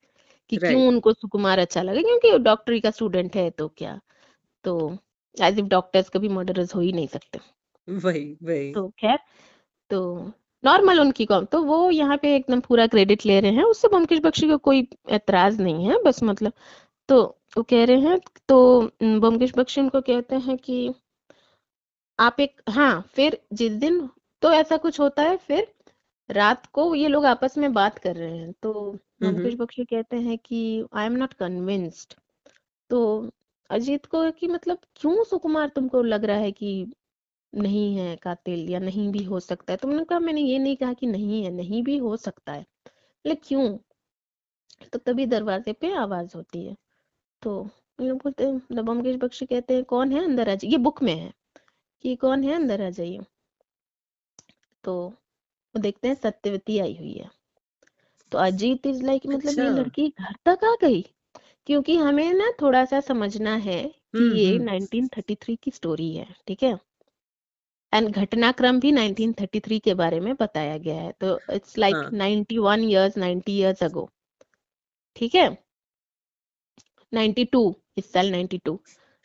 कि क्यों राइट। उनको सुकुमार अच्छा लगे, क्योंकि डॉक्टरी का स्टूडेंट है तो क्या। तो एज इफ डॉक्टर्स कभी मर्डरर्स हो ही नहीं सकते। वही वही। तो खैर, तो नॉर्मल उनकी कॉम, तो वो यहाँ पे एकदम पूरा क्रेडिट ले रहे हैं, उससे ब्योमकेश बख्शी को कोई एतराज नहीं है, बस मतलब। तो वो कह रहे हैं, तो ब्योमकेश बख्शी उनको कहते हैं कि आप एक, हाँ फिर जिस दिन, तो ऐसा कुछ होता है, फिर रात को ये लोग आपस में बात कर रहे हैं, तो ब्योमकेश हम्म। बख्शी कहते हैं कि आई एम नॉट कन्विंस्ड। तो अजीत को कि मतलब क्यों सुकुमार, तुमको लग रहा है कि नहीं है कातिल, या नहीं भी हो सकता है? तुमने कहा, मैंने ये नहीं कहा कि नहीं है, नहीं भी हो सकता है, लेकिन क्यों? तो तभी दरवाजे पे आवाज होती है। तो ये लोग बोलते हैं, मतलब ब्योमकेश बख्शी कहते हैं कौन है अंदर आ जाइए, ये बुक में है कि कौन है अंदर आ जाइए। तो वो देखते हैं सत्यवती आई हुई है। तो अजीत इज लाइक मतलब अच्छा। ये लड़की घर तक आ गई, क्योंकि हमें ना थोड़ा सा समझना है कि ये हम्म। 1933 की स्टोरी है, ठीक है। एंड घटनाक्रम भी 1933 के बारे में बताया गया है, तो इट्स लाइक हाँ 91 इयर्स, 90 इयर्स अगो, ठीक है। 92, इस साल 92।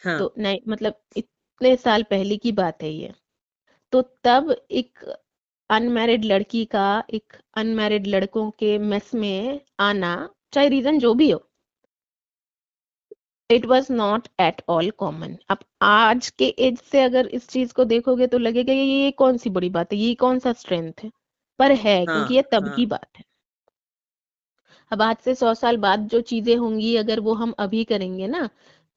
हाँ तो नहीं मतलब इतने साल पहले की बात है ये। तो तब एक अनमैरिड लड़की का एक अनमैरिड लड़कों के मेस में आना, चाहे रीजन जो भी हो, it was not at all common. अब आज के एज से अगर इस चीज को देखोगे तो लगेगा ये कौन सी बड़ी बात है, ये कौन सा स्ट्रेंथ है, पर है, क्योंकि हाँ ये तब की हाँ। बात है। अब आज से 100 साल बाद जो चीजें होंगी, अगर वो हम अभी करेंगे ना,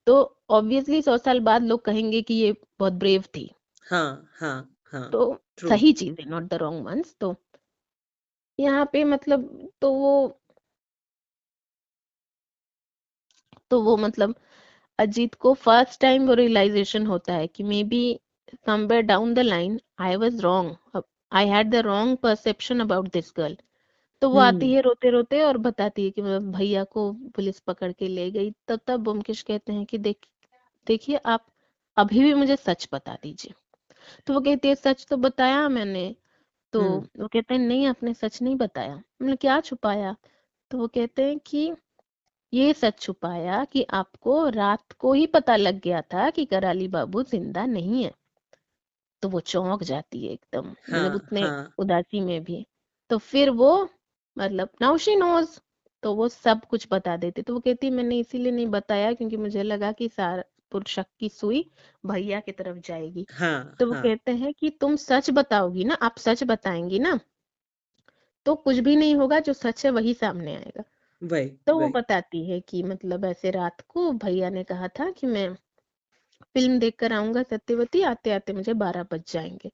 तो ऑब्वियसली 100 साल बाद लोग कहेंगे कि ये बहुत ब्रेव थी। हाँ हाँ हाँ। तो ट्रू। सही चीजें, नॉट द रॉन्ग वंस। तो यहाँ पे मतलब, तो वो मतलब अजीत को फर्स्ट टाइम वो रियलाइजेशन होता है कि may be somewhere down the line I was wrong, I had the wrong perception about this girl. तो वो आती हम्म है रोते रोते और बताती है कि मतलब भैया को पुलिस पकड़ के ले गई। तब ब्योमकेश कहते हैं कि देखिए आप अभी भी मुझे सच बता दीजिए। तो वो कहती है सच तो बताया मैंने। तो हम्म। वो कहते हैं नहीं, आपने सच नहीं बताया, हमने क्या छुपाया? तो वो कहते हैं कि ये सच छुपाया कि आपको रात को ही पता लग गया था कि कराली बाबू जिंदा नहीं है। तो वो चौंक जाती है एकदम, मतलब हाँ उतने हाँ। उदासी में भी। तो फिर वो मतलब नाउ शी नोज, तो वो सब कुछ बता देती। तो वो कहती मैंने इसीलिए नहीं बताया क्योंकि मुझे लगा कि सारा शक की सुई भैया की तरफ जाएगी। हाँ तो वो हाँ। कहते हैं कि तुम सच बताओगी ना, आप सच बताएंगी ना, तो कुछ भी नहीं होगा, जो सच है वही सामने आएगा। वही तो वो वही। बताती है कि मतलब ऐसे रात को भैया ने कहा था कि मैं फिल्म देख कर आऊंगा सत्यवती, आते आते मुझे 12 बज जाएंगे,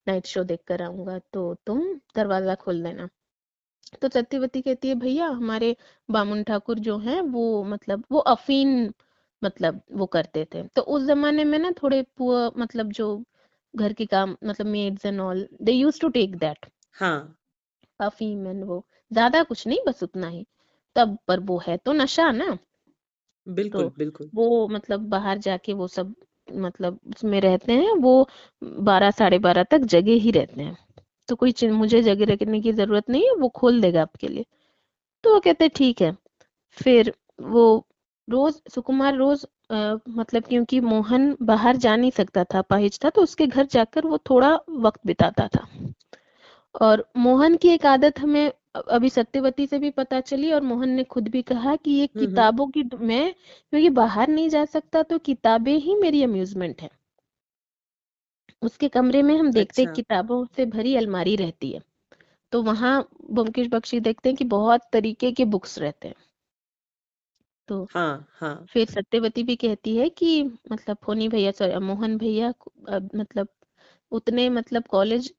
नाइट शो देख कर आऊंगा, तो तुम दरवाजा खोल देना। तो सत्यवती कहती है भैया हमारे बामुन ठाकुर जो हैं वो मतलब वो अफीन मतलब वो करते थे। तो उस जमाने में ना थोड़े पुअर, मतलब जो घर के काम, मतलब maids and all, they use to take that हाँ। अफीम, एंड वो ज्यादा कुछ नहीं, बस उतना ही। तब पर वो है तो नशा ना। तो बिल्कुल बिल्कुल। वो मतलब बाहर जाके वो सब मतलब उसमें रहते हैं, वो 12 साढ़े 12 तक जगे ही रहते हैं। तो कोई मुझे जगे रखने की जरूरत नहीं है, वो खोल देगा आपके लिए। तो वो कहते हैं ठीक है। फिर वो रोज सुकुमार रोज मतलब क्योंकि मोहन बाहर जा नहीं सकता था, अपाहिज था, तो उसके घर जाकर वो थोड़ा वक्त बिताता था। और मोहन की एक आदत हमें अभी सत्यवती से भी पता चली, और मोहन ने खुद भी कहा कि ये हम्म। किताबों की मैं क्योंकि बाहर नहीं जा सकता तो किताबें ही मेरी अम्यूजमेंट है। उसके कमरे में हम देखते हैं अच्छा। किताबों से भरी अलमारी रहती है, तो वहां ब्योमकेश बख्शी देखते हैं कि बहुत तरीके के बुक्स रहते हैं। तो हाँ हाँ। फिर सत्यवती भी कहती है कि मतलब फोनी भैया, सॉरी मोहन भैया मतलब उतने मतलब कॉलेज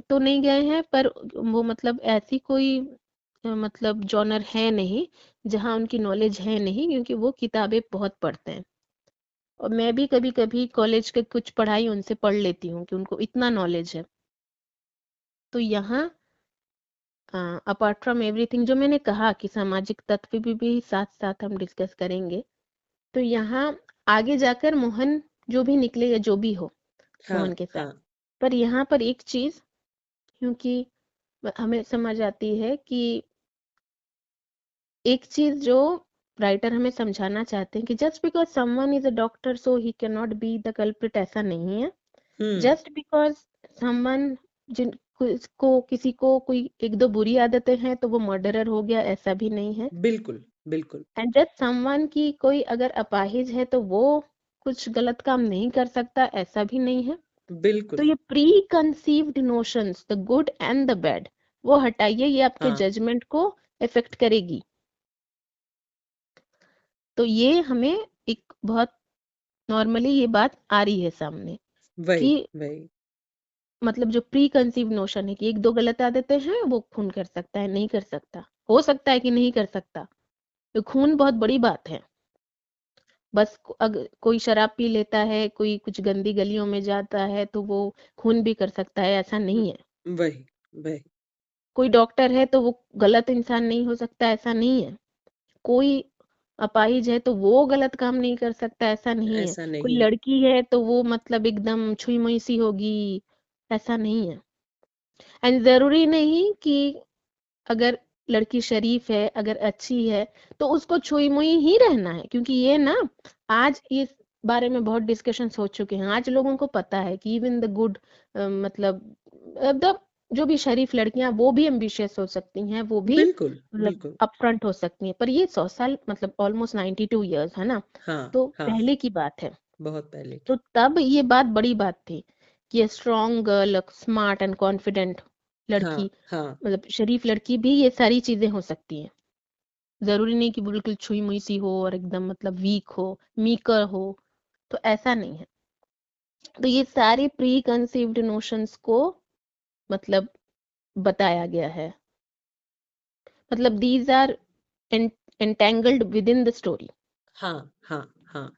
तो नहीं गए हैं, पर वो मतलब ऐसी कोई मतलब जॉनर है नहीं जहाँ उनकी नॉलेज है नहीं, क्योंकि वो किताबें बहुत पढ़ते हैं। और मैं भी कभी कभी कॉलेज के कुछ पढ़ाई उनसे पढ़ लेती हूँ कि उनको इतना नॉलेज है। तो यहाँ अपार्ट फ्रॉम एवरीथिंग जो मैंने कहा कि सामाजिक तत्व भी साथ साथ हम डिस्कस करेंगे, तो यहाँ आगे जाकर मोहन जो भी निकले या जो भी हो हाँ मोहन के साथ, हाँ। पर यहाँ पर एक चीज, क्योंकि हमें समझ आती है कि एक चीज जो राइटर हमें समझाना चाहते हैं कि just because someone is a doctor so he can not be the culprit, ऐसा नहीं है। हम्म। जस्ट बिकॉज समवन जिन को किसी को कोई एक दो बुरी आदतें हैं तो वो मर्डरर हो गया, ऐसा भी नहीं है। बिल्कुल बिल्कुल। एंड जस्ट समवन की कोई अगर अपाहिज है तो वो कुछ गलत काम नहीं कर सकता, ऐसा भी नहीं है। तो बिल्कुल। ये pre conceived notions, the good and the bad, वो हटाइए, ये आपके हाँ। जजमेंट को इफेक्ट करेगी। तो ये हमें एक बहुत नॉर्मली ये बात आ रही है सामने वही कि वही। मतलब जो प्री कंसीव नोशन है कि एक दो गलत आदतें हैं, वो खून कर सकता है, नहीं कर सकता, हो सकता है कि नहीं कर सकता। तो खून बहुत बड़ी बात है। बस अगर कोई शराब पी लेता है, कोई कुछ गंदी गलियों में जाता है तो वो खून भी कर सकता है, ऐसा नहीं है। वही वही। कोई डॉक्टर है तो वो गलत इंसान नहीं हो सकता, ऐसा नहीं है। कोई अपाहिज है तो वो गलत काम नहीं कर सकता, ऐसा नहीं है। ऐसा कोई नहीं है। लड़की है तो वो मतलब एकदम छुई मुई सी होगी, ऐसा नहीं है। एंड जरूरी नहीं कि अगर लड़की शरीफ है, अगर अच्छी है, तो उसको छुई मुई ही रहना है, क्योंकि ये ना आज इस बारे में बहुत डिस्कशंस हो चुके हैं। आज लोगों को पता है कि इवन द गुड मतलब द जो भी शरीफ लड़कियां वो भी एम्बिशियस हो सकती हैं, वो भी बिल्कुल मतलब बिल्कुल। अपफ्रंट हो सकती हैं। पर ये 100 साल मतलब ऑलमोस्ट 92 ईयर्स है ना, हाँ तो हाँ। पहले की बात है। बहुत पहले तो की। तब ये बात बड़ी बात थी कि strong girl, smart and confident हाँ लड़की, हाँ। मतलब शरीफ लड़की भी ये सारी चीजें हो सकती हैं। जरूरी नहीं कि बिल्कुल छुई मुई सी हो और एकदम मतलब वीक हो, मीकर हो, तो ऐसा नहीं है। तो ये सारे प्री कंसीव्ड नोशंस को मतलब बताया गया है, मतलब these are entangled with in the story. हाँ हाँ हाँ।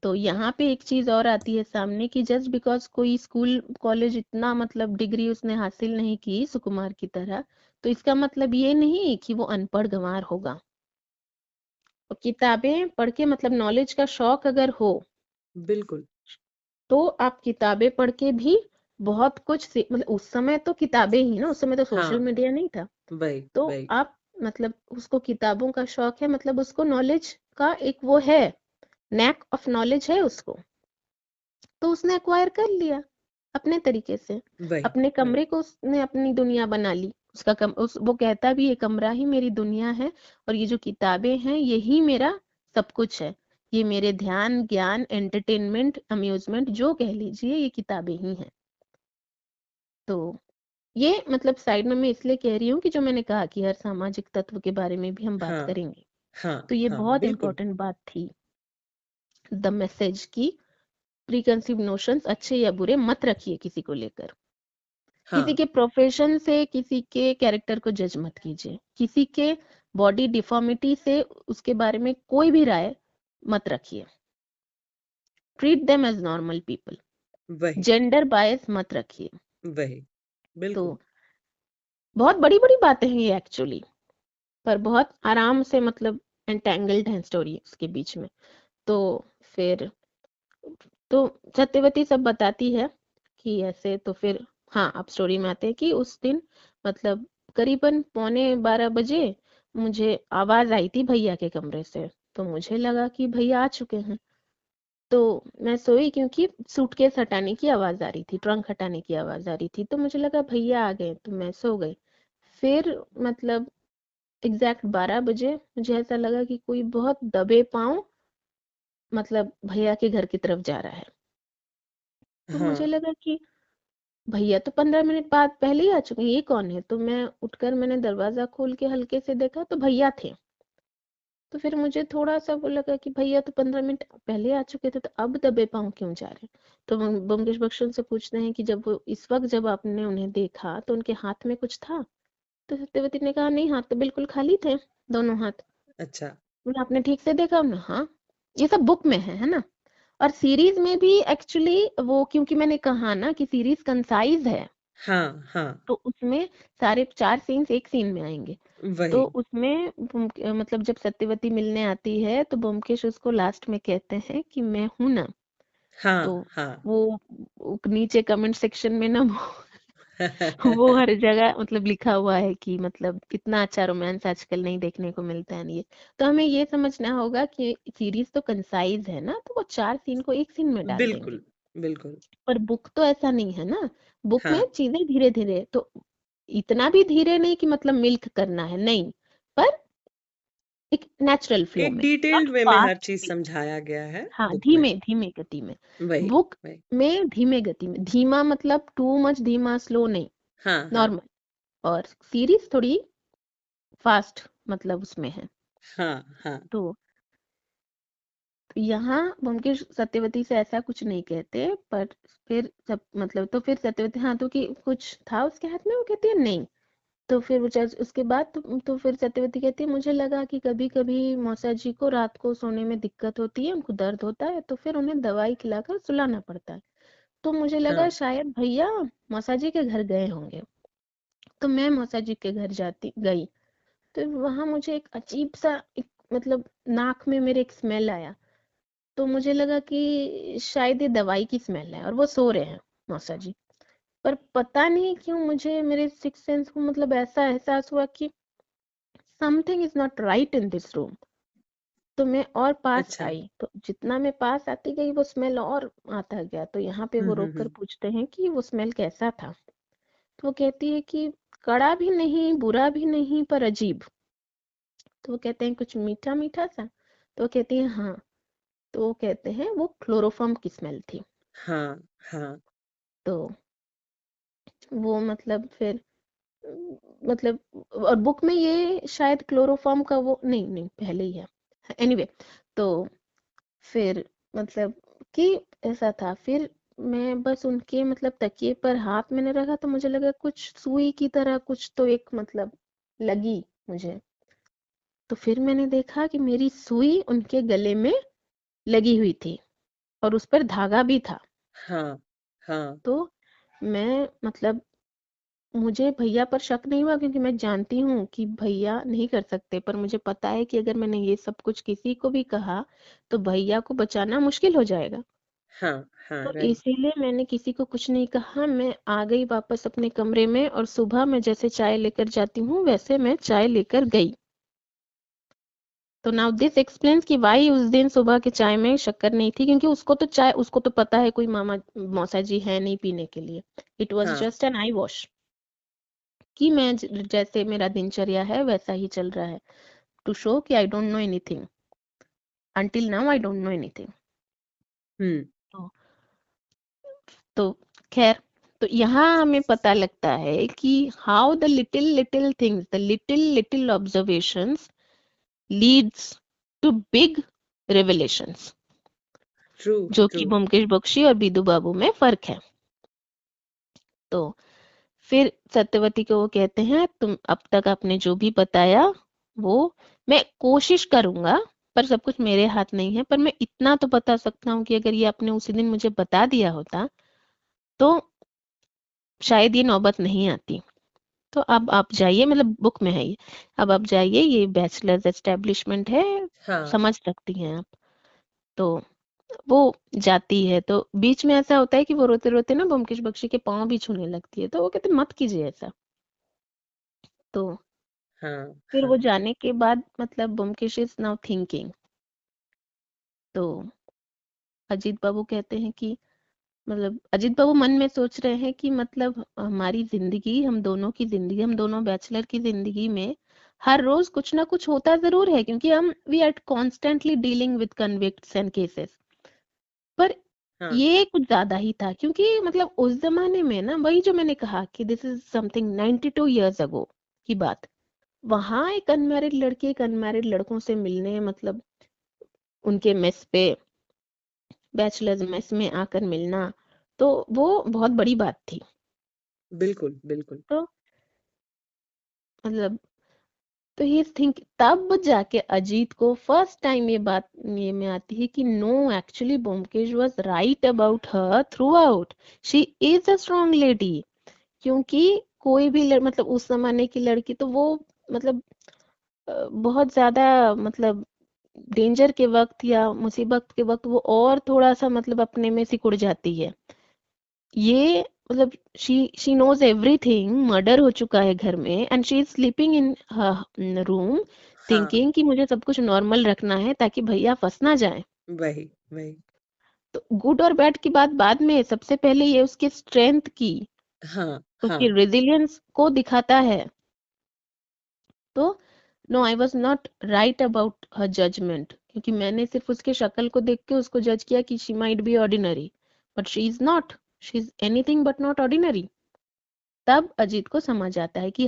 तो यहाँ पे एक चीज और आती है सामने कि जस्ट बिकॉज कोई स्कूल कॉलेज इतना मतलब डिग्री उसने हासिल नहीं की सुकुमार की तरह, तो इसका मतलब ये नहीं कि वो अनपढ़ गंवार होगा। और किताबें पढ़ के मतलब नॉलेज का शौक अगर हो, बिल्कुल। तो आप किताबें पढ़ के भी बहुत कुछ मतलब उस समय तो किताबें ही ना, उस समय तो सोशल हाँ। मीडिया नहीं था। वही तो वही। आप मतलब उसको किताबों का शौक है, मतलब उसको नॉलेज का एक वो है, नैक ऑफ नॉलेज है उसको, तो उसने एक्वायर कर लिया अपने तरीके से। वही अपने वही। कमरे को उसने अपनी दुनिया बना ली। वो कहता भी ये कमरा ही मेरी दुनिया है, और ये जो किताबें हैं यही मेरा सब कुछ है। ये मेरे ध्यान, ज्ञान, एंटरटेनमेंट, अम्यूजमेंट जो कह लीजिए, ये किताबें ही हैं। तो ये मतलब साइड में मैं इसलिए कह रही हूँ कि जो मैंने कहा कि हर सामाजिक तत्व के बारे में भी हम बात हाँ करेंगे। हाँ तो ये हाँ। बहुत बिल्कुल। इंपॉर्टेंट बात थी, द मैसेज की प्रीकंसीव नोशंस अच्छे या बुरे मत रखिए किसी को लेकर। किसी हाँ। के प्रोफेशन से किसी के कैरेक्टर को जज मत कीजिए। किसी के बॉडी डिफॉर्मिटी से उसके बारे में कोई भी राय मत रखिए। Treat them as normal people. वही जेंडर बायस मत रखिए। वही। तो बिल्कुल। बहुत बड़ी बड़ी बातें हैं ये एक्चुअली, पर बहुत आराम से मतलब एंटेंगल्ड है स्टोरी उसके बीच में। तो फिर तो सत्यवती सब बताती है कि ऐसे, तो फिर हाँ अब स्टोरी में आते हैं कि उस दिन मतलब करीबन 11:45 बजे मुझे आवाज आई थी भैया के कमरे से, तो मुझे लगा कि भैया आ चुके हैं। तो मैं सोई क्योंकि सूटकेस हटाने की आवाज आ रही थी, ट्रंक हटाने की आवाज आ रही थी, तो मुझे लगा भैया आ गए, तो मैं सो गई। फिर मतलब एग्जैक्ट 12 बजे मुझे ऐसा लगा कि कोई बहुत दबे पांव मतलब भैया के घर की तरफ जा रहा है। तो मुझे हाँ, लगा कि भैया तो 15 मिनट बाद पहले ही आ चुके हैं, ये कौन है? तो मैं उठकर मैंने दरवाजा खोल के हल्के से देखा तो भैया थे। तो फिर मुझे थोड़ा सा वो लगा कि भैया तो 15 मिनट पहले आ चुके थे, तो अब दबे पाँव क्यों जा रहे हैं? तो ब्योमकेश बख्शी उनसे पूछते हैं कि जब वो इस वक्त जब आपने उन्हें देखा तो उनके हाथ में कुछ था? तो सत्यवती ने कहा नहीं, हाथ तो बिल्कुल खाली थे, दोनों हाथ। अच्छा। बोला आपने ठीक से देखा? हमने हाँ, ये सब बुक में है ना। और सीरीज में भी एक्चुअली वो, क्योंकि मैंने कहा ना कि सीरीज कंसाइज है, हाँ, हाँ, तो उसमें सारे 4 सीन्स एक सीन में आएंगे। तो वही। उसमें मतलब जब सत्यवती मिलने आती है तो ब्योमकेश उसको लास्ट में कहते हैं कि मैं हूं ना। तो हाँ, हाँ। वो नीचे कमेंट सेक्शन में ना वो हर जगह मतलब लिखा हुआ है कि मतलब इतना अच्छा रोमांस आजकल नहीं देखने को मिलता है ये। तो हमें ये समझना होगा कि सीरीज तो कंसाइज है ना, तो वो 4 सीन को एक सीन में डाल देंगे। बिल्कुल, बिल्कुल। पर बुक तो ऐसा नहीं है ना। बुक में हाँ, चीजें धीरे धीरे, तो इतना भी धीरे नहीं कि मतलब मिल्क करना है, नहीं, पर एक नेचुरल फ्लो एक में, डिटेल्ड नॉट वे में हर फास्ट चीज़ पेस। समझाया गया है हाँ, बुक में। धीमे धीमे गति में। वही, बुक वही। में धीमे गति में, धीमा मतलब टू मच धीमा स्लो नहीं, हाँ, हाँ, नॉर्मल। और सीरीज थोड़ी फास्ट मतलब उसमें है। हाँ, हाँ, तो यहाँ ब्योमकेश सत्यवती से ऐसा कुछ नहीं कहते, पर फिर सब मतलब, तो फिर सत्यवती हाँ तो कि कुछ था उसके हाथ में, वो कहती है नहीं। तो फिर वो उसके बाद तो फिर सत्यवती कहती है मुझे लगा कि कभी कभी मौसा जी को रात को सोने में दिक्कत होती है, उनको दर्द होता है, तो फिर उन्हें दवाई खिलाकर सुलाना पड़ता है। तो मुझे हाँ, लगा शायद भैया मौसा जी के घर गए होंगे। तो मैं मौसा जी के घर जाती गई, तो वहां मुझे एक अजीब सा एक मतलब नाक में मेरे एक स्मेल आया। तो मुझे लगा कि शायद ये दवाई की स्मेल है, और वो सो रहे हैं मौसा जी। पर पता नहीं क्यों मुझे मेरे सिक्स सेंस को मतलब ऐसा एहसास हुआ कि something is not right in this room. तो मैं और पास अच्छा। आई, तो जितना मैं पास आती गई वो स्मेल और आता गया। तो यहाँ पे हुँ, वो हुँ, रोक कर हुँ। पूछते हैं कि वो स्मेल कैसा था। तो वो कहती है कि कड़ा भी नहीं, बुरा भी नहीं, पर अजीब। तो वो कहते हैं कुछ मीठा मीठा सा। तो वो कहती है हाँ। तो वो कहते हैं वो क्लोरोफॉर्म की स्मेल थी। हाँ, हाँ। तो वो मतलब फिर मतलब, और बुक में ये शायद क्लोरोफॉर्म का वो नहीं नहीं पहले ही है। एनीवे anyway, तो फिर मतलब कि ऐसा था। फिर मैं बस उनके मतलब तकिए पर हाथ मैंने रखा, तो मुझे लगा कुछ सुई की तरह कुछ तो एक मतलब लगी मुझे। तो फिर मैंने देखा कि मेरी सुई उनके गले में लगी हुई थी, और उस पर धागा भी था। हाँ, हाँ। तो मैं मतलब मुझे भैया पर शक नहीं हुआ, क्योंकि मैं जानती हूँ कि भैया नहीं कर सकते, पर मुझे पता है कि अगर मैंने ये सब कुछ किसी को भी कहा तो भैया को बचाना मुश्किल हो जाएगा। हाँ, हाँ, तो राइट। इसीलिए मैंने किसी को कुछ नहीं कहा, मैं आ गई वापस अपने कमरे में, और सुबह मैं जैसे चाय लेकर जाती हूँ वैसे मैं चाय लेकर गई। तो नाउ दिस एक्सप्लेन्स कि वाई उस दिन सुबह के चाय में शक्कर नहीं थी, क्योंकि उसको तो चाय, उसको तो पता है कोई मामा मौसा जी है नहीं पीने के लिए। इट वॉज हाँ, जस्ट एन आई वॉश कि मैं जैसे मेरा दिनचर्या है वैसा ही चल रहा है, टू शो कि I don't know anything, until now I don't know anything. हुँ, तो तो खैर, तो यहाँ हमें पता लगता है कि how the little little things, the little little observations leads to big revelations, true, जो ट्रू। कि ब्योमकेश बख्शी और बीदू बाबू में फर्क है। तो फिर सत्यवती को वो कहते हैं तुम अब तक आपने जो भी बताया वो मैं कोशिश करूंगा, पर सब कुछ मेरे हाथ नहीं है, पर मैं इतना तो बता सकता हूँ कि अगर ये आपने उसी दिन मुझे बता दिया होता तो शायद ये नौबत नहीं आती। तो अब आप जाइए, मतलब बुक में है ये, अब आप जाइए, ये बैचलर्स एस्टेब्लिशमेंट है, हाँ, समझ सकती हैं आप। तो वो जाती है, तो बीच में ऐसा होता है कि वो रोते रोते ना ब्योमकेश बख्शी के पाँव भी छूने लगती है, तो वो कहते मत कीजिए ऐसा। तो हाँ, फिर वो हाँ। जाने के बाद मतलब ब्योमकेश इज नाउ थिंकिंग। तो अजीत बाबू कहते हैं कि मतलब अजीत बाबू मन में सोच रहे हैं कि मतलब हमारी जिंदगी, हम दोनों की जिंदगी, हम दोनों बैचलर की जिंदगी में हर रोज कुछ ना कुछ होता जरूर है, क्योंकि हम we are constantly dealing with convicts and cases. पर हाँ ये कुछ ज्यादा ही था, क्योंकि मतलब उस जमाने में ना, वही जो मैंने कहा कि this is something 92 years ago की बात। वहां एक अनमैरिड लड़की एक अनमैरिड लड़कों से मिलने, मतलब उनके मेस पे, बैचलर्स मेस में आकर मिलना, तो वो बहुत बड़ी बात थी। बिल्कुल बिल्कुल। तो मतलब तो ये थिंक तब जाके अजीत को फर्स्ट टाइम ये बात ये में आती है कि no, actually Byomkesh was right about her throughout, she is a strong lady. क्योंकि कोई भी मतलब उस जमाने की लड़की तो वो मतलब बहुत ज्यादा मतलब डेंजर के वक्त या मुसीबत के वक्त वो और थोड़ा सा मतलब अपने में सिकुड़ जाती है। ये मतलब शी नोज एवरीथिंग, मर्डर हो चुका है घर में and she is sleeping in room, हाँ थिंकिंग कि मुझे सब कुछ नॉर्मल रखना है ताकि भैया फंस ना जाए। वही वही। तो गुड और बैड की बात बाद में, सबसे पहले ये उसके स्ट्रेंथ की, हाँ उसकी हाँ रेजिलियंस को दिखाता है। तो no, I was not right about her judgement, क्योंकि मैंने सिर्फ उसके शक्ल को देख के उसको जज किया कि she might be ordinary, but she is not, she is anything but not ordinary. तब अजीत को समझ आता है कि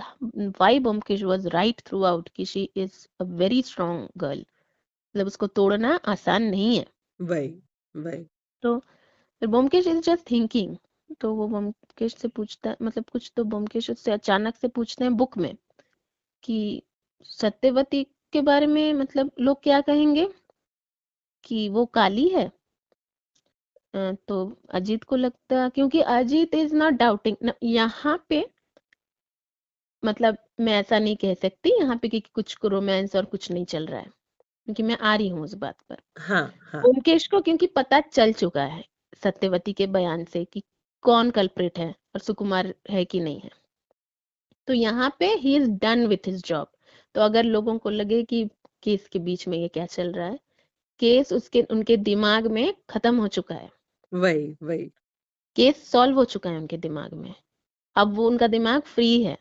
why Byomkesh was right throughout, कि she is a very strong girl, मतलब उसको तोड़ना आसान नहीं है। वही वही। तो फिर ब्योमकेश इज जस्ट थिंकिंग। तो वो ब्योमकेश से पूछता, मतलब कुछ तो ब्योमकेश उससे अचानक से पूछते हैं बुक में कि सत्यवती के बारे में मतलब लोग क्या कहेंगे, कि वो काली है। तो अजीत को लगता, क्योंकि अजीत इज नॉट डाउटिंग यहाँ पे, मतलब मैं ऐसा नहीं कह सकती यहाँ पे कि कुछ रोमांस और कुछ नहीं चल रहा है, क्योंकि मैं आ रही हूँ उस बात पर। हाँ हाँ ओमकेश को क्योंकि पता चल चुका है सत्यवती के बयान से कि कौन कल्प्रिट है और सुकुमार है कि नहीं है। तो यहाँ पे he is done with his job. तो अगर लोगों को लगे कि केस के बीच में ये क्या चल रहा है, केस उसके उनके दिमाग में खत्म हो चुका है, वही वही। केस सॉल्व हो चुका है उनके दिमाग में, अब वो उनका दिमाग फ्री है।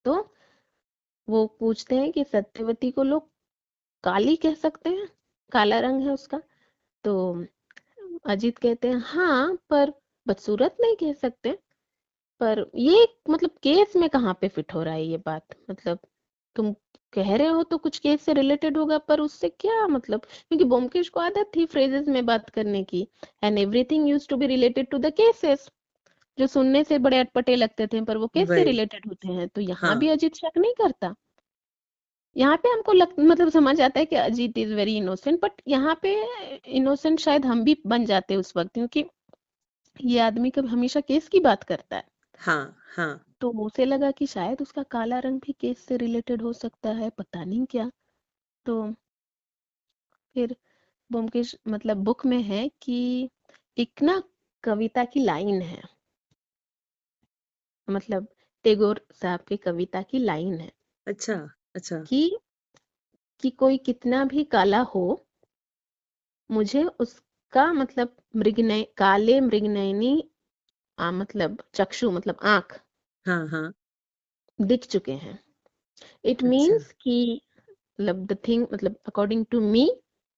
तो वो पूछते हैं कि सत्यवती को लोग काली कह सकते हैं, काला रंग है उसका। तो अजीत कहते हैं हाँ, पर बदसूरत नहीं कह सकते। पर ये मतलब केस में कहाँ पे फिट हो रहा है ये बात, मतलब तुम कह रहे हो तो कुछ केस से रिलेटेड होगा, पर उससे क्या मतलब, क्योंकि ब्योमकेश को आदत थी फ्रेजेस में बात करने की, and everything used to be related to the cases, जो सुनने से बड़े अटपटे लगते थे पर वो केस से वही। रिलेटेड होते हैं। तो यहाँ भी हाँ अजीत शक नहीं करता। यहाँ पे हमको मतलब समझ आता है कि Ajit is very innocent, but यहाँ पे इनोसेंट शायद हम भी बन जाते उस वक्त, क्योंकि ये आदमी कभी हमेशा केस की बात करता है। हाँ हाँ। तो उसे लगा कि शायद उसका काला रंग भी केस से रिलेटेड हो सकता है, पता नहीं क्या। तो फिर ब्योमकेश मतलब बुक में है कि एक ना कविता की लाइन है, मतलब टैगोर साहब की कविता की लाइन है अच्छा अच्छा। कि कोई कितना भी काला हो, मुझे उसका मतलब मृगनय काले मृगनयनी मतलब चक्षु मतलब आंख हाँ हाँ। दिख चुके हैं। इट अच्छा। मीन्स कि मतलब द थिंग, मतलब according to me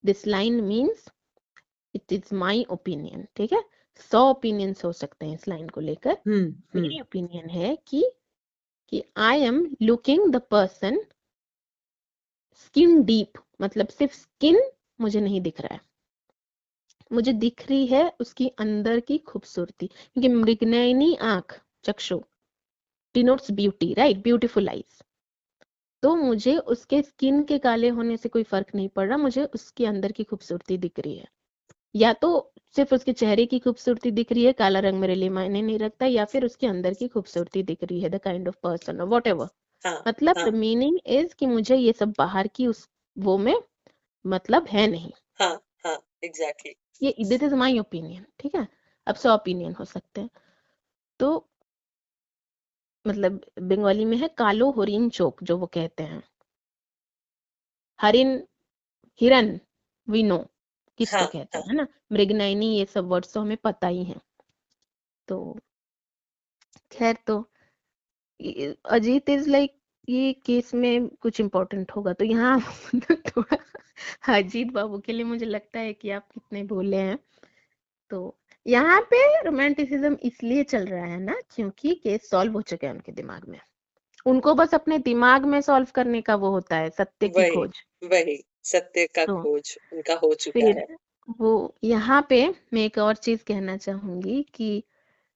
this line means, it is my opinion, ठीक है। 100 ओपिनियंस हो सकते हैं इस लाइन को लेकर। हम्म। मेरी ओपिनियन है कि I am looking the person skin deep, मतलब सिर्फ स्किन मुझे नहीं दिख रहा है, मुझे दिख रही है उसकी अंदर की खूबसूरती, क्योंकि मृगनयनी आंख चक्षु denotes beauty, right, beautiful eyes. तो मुझे उसके स्किन के काले होने से कोई फर्क नहीं पड़ रहा, मुझे उसके अंदर की खूबसूरती दिख रही है। या तो सिर्फ उसके चेहरे की खूबसूरती दिख रही है, काला रंग मेरे लिए मायने नहीं रखता, या फिर उसके अंदर की खूबसूरती दिख रही है, द काइंड ऑफ पर्सन और वॉट एवर। हाँ मतलब द हाँ मीनिंग इज कि मुझे ये सब बाहर की उस वो में मतलब है नहीं। हाँ हाँ एग्जैक्टली। ये दिस इज माई ओपिनियन, ठीक है। अब 100 ओपिनियन हो सकते हैं। तो मतलब बंगाली में है कालो हरिन चोक, जो वो कहते हैं हरिन, हिरन, वी नो, किसको हाँ कहते हाँ हैं, है ना। मृगनयनी ये सब वर्ड्स तो हमें पता ही है। तो खैर, तो अजीत इज लाइक, ये केस में कुछ इम्पोर्टेंट होगा तो यहाँ थोड़ा अजीत बाबू के लिए मुझे लगता है कि आप कितने भोले हैं। तो यहाँ पे रोमांटिसिज्म इसलिए चल रहा है ना क्योंकि केस सॉल्व हो चुका है उनके दिमाग में। उनको बस अपने दिमाग में सॉल्व करने का वो होता है, सत्य की वही खोज। वही सत्य का तो खोज उनका हो चुका फिर है। वो यहाँ पे मैं एक और चीज कहना चाहूंगी कि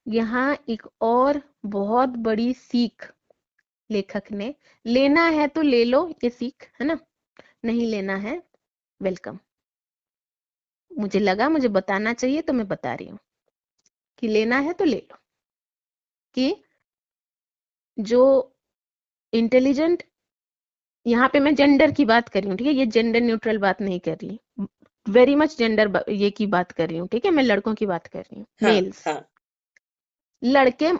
यहाँ एक और बहुत बड़ी सीख लेखक ने, लेना है तो ले लो ये सीख, है ना, नहीं लेना है वेलकम। मुझे लगा मुझे बताना चाहिए तो मैं बता रही हूँ कि लेना है तो ले लो। कि जो इंटेलिजेंट, यहाँ पे मैं जेंडर की बात कर रही हूँ, ठीक है, ये जेंडर न्यूट्रल बात नहीं कर रही, वेरी मच जेंडर ये की बात कर रही हूँ, ठीक है, मैं लड़कों की बात कर रही हूँ, हाँ मेल्स, हाँ लड़के,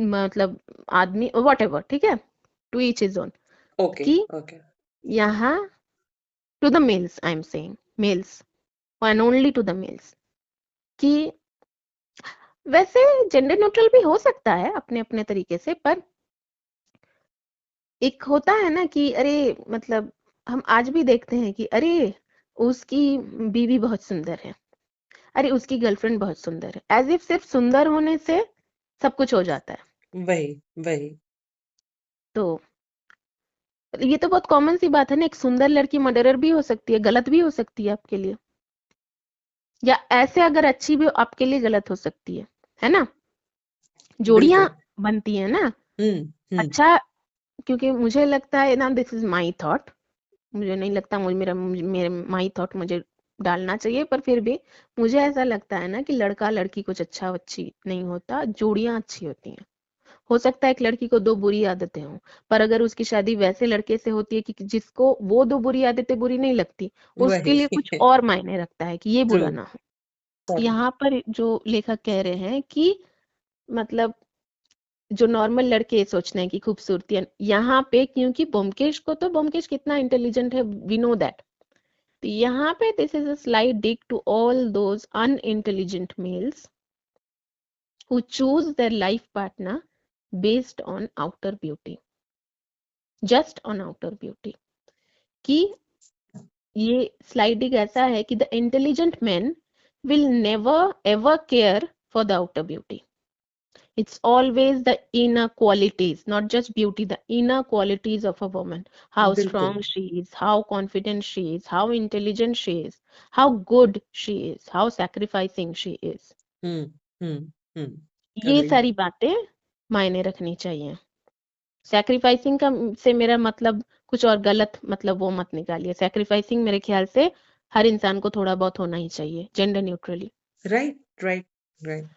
मतलब आदमी, वॉट एवर, ठीक है, to each his own. Okay कि ओके यहाँ to the males I am saying, males and only to the males, कि वैसे जेंडर न्यूट्रल भी हो सकता है अपने अपने तरीके से, पर एक होता है ना कि अरे, मतलब हम आज भी देखते हैं कि अरे उसकी बीवी बहुत सुंदर है, अरे उसकी गर्लफ्रेंड बहुत सुंदर है, एज इफ सिर्फ सुंदर होने से सब कुछ हो जाता है। वही वही तो ये तो बहुत कॉमन सी बात है ना, एक सुंदर लड़की मर्डरर भी हो सकती है, गलत भी हो सकती है आपके लिए, या ऐसे अगर अच्छी भी आपके लिए गलत हो सकती है ना। जोड़ियां बिल्कुल। बनती है ना। हम्म। अच्छा, क्योंकि मुझे लगता है ना, दिस इज माई थॉट, मुझे नहीं लगता मुझे मेरा मेरे माई थॉट मुझे डालना चाहिए, पर फिर भी मुझे ऐसा लगता है ना कि लड़का लड़की कुछ अच्छा अच्छी नहीं होता, जोड़ियां अच्छी होती हैं। हो सकता है एक लड़की को दो बुरी आदतें हों, पर अगर उसकी शादी वैसे लड़के से होती है कि जिसको वो दो बुरी आदतें बुरी नहीं लगती, उसके वही लिए कुछ और मायने रखता है कि ये ट्रू। बुरा ना हो। यहाँ पर जो लेखक कह रहे हैं कि मतलब जो नॉर्मल लड़के सोचते हैं कि खूबसूरती यहाँ पे, क्योंकि ब्योमकेश को तो, ब्योमकेश कितना इंटेलिजेंट है वी नो दैट, तो यहाँ पे this is a slight dig to all those unintelligent males who choose their life partner based on outer beauty, just on outer beauty। कि ये स्लाइडिंग ऐसा है कि the intelligent man will never ever care for the outer beauty, it's always the inner qualities, not just beauty, the inner qualities of a woman, how बिल्कुल। strong she is, how confident she is, how intelligent she is, how good she is, how sacrificing she is। हम्म ये agree. सारी बातें मायने रखनी चाहिए। Sacrificing का से मेरा मतलब कुछ और गलत मतलब वो मत निकालिए, सैक्रिफाइसिंग मेरे ख्याल से हर इंसान को थोड़ा बहुत होना ही चाहिए, gender neutrally. Right right right.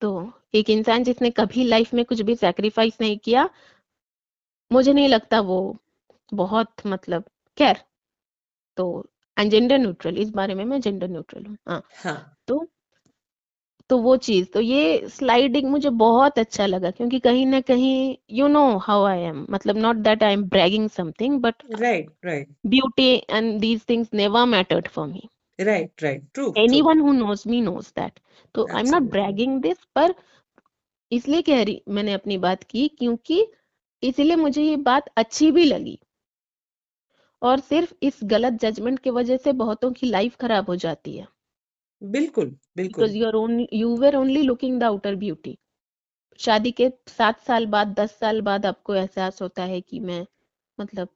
तो एक इंसान जिसने कभी लाइफ में कुछ भी सैक्रिफाइस नहीं किया, मुझे नहीं लगता वो बहुत, मतलब खैर। तो एंड जेंडर न्यूट्रल, इस बारे में मैं जेंडर न्यूट्रल हूँ, हाँ। हाँ तो वो चीज, तो ये स्लाइडिंग मुझे बहुत अच्छा लगा, क्योंकि कहीं ना कहीं you know how I am, मतलब not that I am bragging something, but right right beauty and these things never mattered for me, right right true true. anyone who knows me knows that। तो I am not absolutely. Bragging this, पर इसलिए कह रही मैंने अपनी बात की क्योंकि इसीलिए मुझे ये बात अच्छी भी लगी, और सिर्फ इस गलत जजमेंट की वजह से बहुतों की लाइफ खराब हो जाती है, बिल्कुल बिल्कुल। Because you were only looking the outer beauty. शादी के 7 साल बाद, 10 साल बाद आपको एहसास होता है कि मैं, मतलब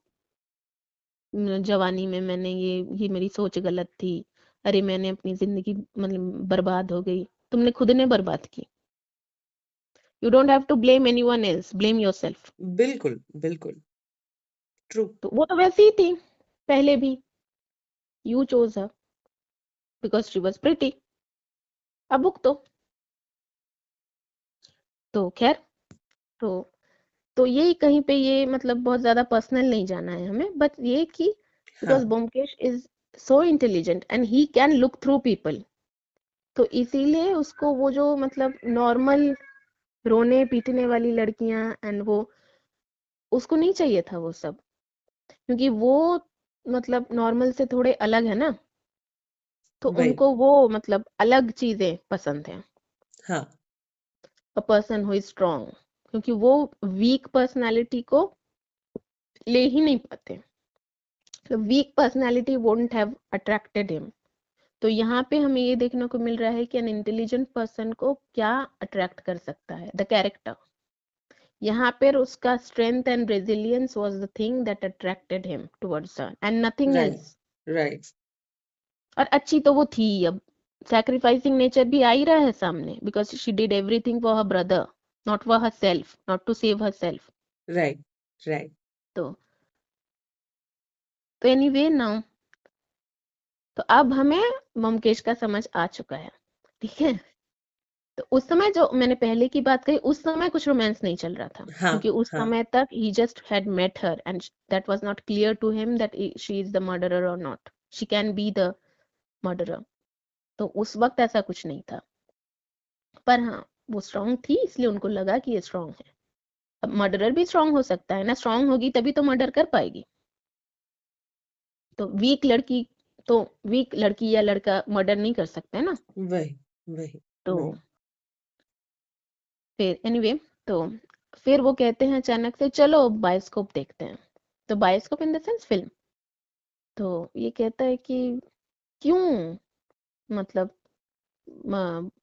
जवानी में मैंने ये मेरी सोच गलत थी, अरे मैंने अपनी जिंदगी मतलब बर्बाद हो गई, तुमने खुद ने बर्बाद की। You don't have to blame anyone else, blame yourself. बिल्कुल बिल्कुल ट्रू। तो वो तो वैसी ही थी पहले भी, you chose her because she was pretty, अब भुगतो। तो खैर, तो ये कहीं पे ये मतलब बहुत ज्यादा पर्सनल नहीं जाना है हमें, बट ये कि बिकॉज हाँ Byomkesh is so intelligent and he can look through people, तो इसीलिए उसको वो जो मतलब नॉर्मल रोने पीटने वाली लड़कियां एंड वो, उसको नहीं चाहिए था वो सब, क्योंकि वो मतलब नॉर्मल से थोड़े अलग है ना। तो वही। उनको वो मतलब अलग चीजें पसंद है, हाँ a person who is strong, क्योंकि वो वीक पर्सनालिटी को ले ही नहीं पाते। तो weak personality won't have attracted him. तो यहाँ पे हमें ये देखने को मिल रहा है कि एन इंटेलिजेंट पर्सन को क्या अट्रैक्ट कर सकता है, द कैरेक्टर। यहाँ पर उसका strength and resilience was the thing that attracted him towards her and nothing right else. Right. और अच्छी तो वो थी ही। अब सैक्रिफाइसिंग नेचर भी आ ही रहा है सामने, because she did everything for her brother, not for herself, not to save herself. Right right. तो एनीवे नाउ, तो अब हमें ममकेश का समझ आ चुका है, ठीक है। तो उस समय जो मैंने पहले की बात कही, उस समय कुछ रोमांस नहीं चल रहा था, हाँ क्योंकि उस हाँ। समय तक ही just had met her and that was not clear to him that she is the murderer or not, she can be the murderer. तो उस वक्त ऐसा कुछ नहीं था। पर हाँ, वो स्ट्रांग थी, इसलिए उनको लगा कि ये स्ट्रांग है। अब मर्डरर भी स्ट्रांग हो सकता है ना, स्ट्रांग होगी तभी तो मर्डर कर पाएगी। तो वीक लड़की या लड़का मर्डर नहीं कर सकते ना। वही वही तो वही। फिर एनीवे, तो फिर वो कहते हैं अचानक से चलो बायोस्कोप देखते हैं। तो bioscope in the sense film. तो ये कहता है कि क्यों, मतलब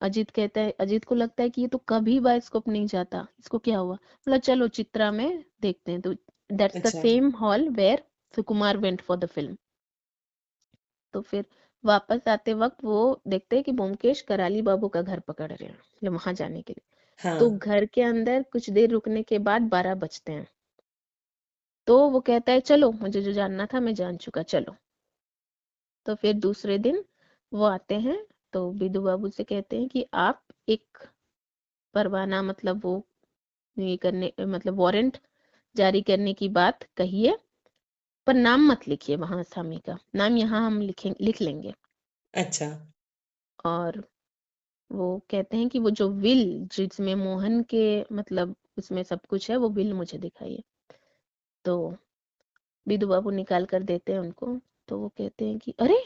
अजीत कहता है, अजीत को लगता है कि ये तो कभी बायोस्कोप नहीं जाता, इसको क्या हुआ। मतलब चलो चित्रा में देखते हैं। तो दैट्स द अच्छा। Same hall where Sukumar went for the film. तो फिर वापस आते वक्त वो देखते हैं कि ब्योमकेश कराली बाबू का घर पकड़ रहे हैं, मतलब वहां जाने के लिए। तो हाँ घर के अंदर कुछ देर रुकने के बाद 12 बजते हैं। तो वो कहता है चलो, मुझे जो जानना था मैं जान चुका, चलो। तो फिर दूसरे दिन वो आते हैं, तो बिदु बाबू से कहते हैं कि आप एक परवाना, मतलब वो ये करने, मतलब वारंट जारी करने की बात कहिए, पर नाम मत लिखिए वहां, आसामी का नाम यहाँ हम लिख लेंगे। अच्छा। और वो कहते हैं कि वो जो विल जिसमें मोहन के मतलब उसमें सब कुछ है, वो विल मुझे दिखाइए। तो बिदु बाबू निकाल कर देते हैं उनको। तो वो कहते हैं कि अरे,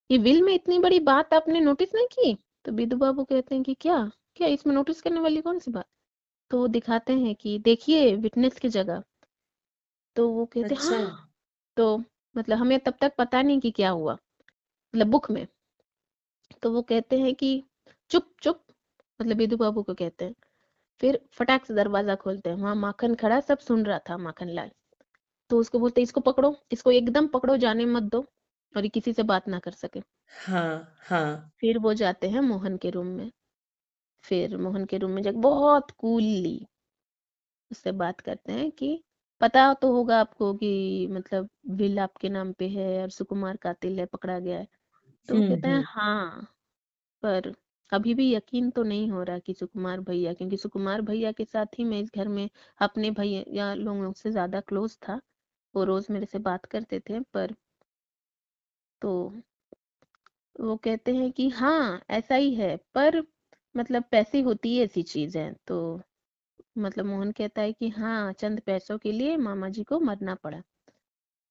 ये विल में इतनी बड़ी बात आपने नोटिस नहीं की। तो बिदु बाबू कहते हैं कि क्या, क्या इसमें नोटिस करने वाली कौन सी बात। तो वो दिखाते हैं कि देखिए विटनेस की जगह। तो वो कहते हैं अच्छा। हाँ। तो मतलब हमें तब तक पता नहीं कि क्या हुआ, मतलब बुक में। तो वो कहते हैं कि चुप चुप, मतलब बिदु बाबू को कहते हैं। फिर फटाक से दरवाजा खोलते हैं, वहां माखन खड़ा सब सुन रहा था, माखन लाल। तो उसको बोलते हैं, इसको पकड़ो, इसको एकदम पकड़ो, जाने मत दो, और ये किसी से बात ना कर सके। हाँ हाँ। फिर वो जाते हैं मोहन के रूम में। फिर मोहन के रूम में जाकर बहुत कूलली उससे बात करते हैं कि पता तो होगा आपको कि मतलब विल आपके नाम पे है और सुकुमार कातिल है, पकड़ा गया है। तो वो कहते हैं हम्म। हाँ, पर अभी भी यकीन तो नहीं हो रहा कि सुकुमार भैया, क्योंकि सुकुमार भैया के साथ ही मैं इस घर में अपने भैया लोगों से ज्यादा क्लोज था, वो रोज मेरे से बात करते थे। पर तो वो कहते हैं कि हाँ ऐसा ही है, पर मतलब पैसे होती है ऐसी चीज है। तो मतलब मोहन कहता है कि हाँ, चंद पैसों के लिए मामा जी को मरना पड़ा।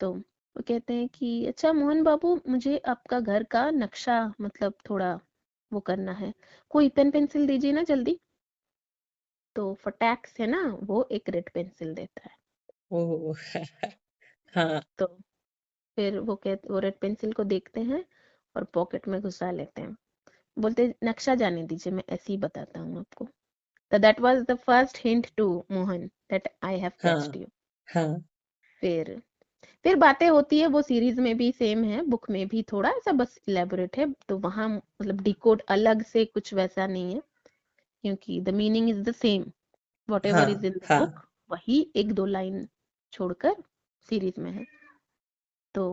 तो वो कहते हैं कि अच्छा मोहन बाबू, मुझे आपका घर का नक्शा मतलब थोड़ा वो करना है, कोई पेन पेंसिल दीजिए ना जल्दी। तो फटाक से ना वो एक रेड पेंसिल देता है। ओह। हाँ। तो फिर वो रेड पेंसिल को देखते हैं और पॉकेट में घुसा लेते हैं। बोलते नक्शा जाने दीजिए, मैं ऐसे ही बताता हूँ आपको। तो that was the first hint to Mohan that I have caught हाँ यू। हाँ। फिर बातें होती है, वो सीरीज में भी सेम है, बुक में भी थोड़ा सा बस इलेबोरेट है। तो वहां मतलब डिकोड अलग से कुछ वैसा नहीं है, क्योंकि the meaning is the same, what ever is हाँ इन द हाँ। बुक, वही एक दो लाइन छोड़कर सीरीज में है। तो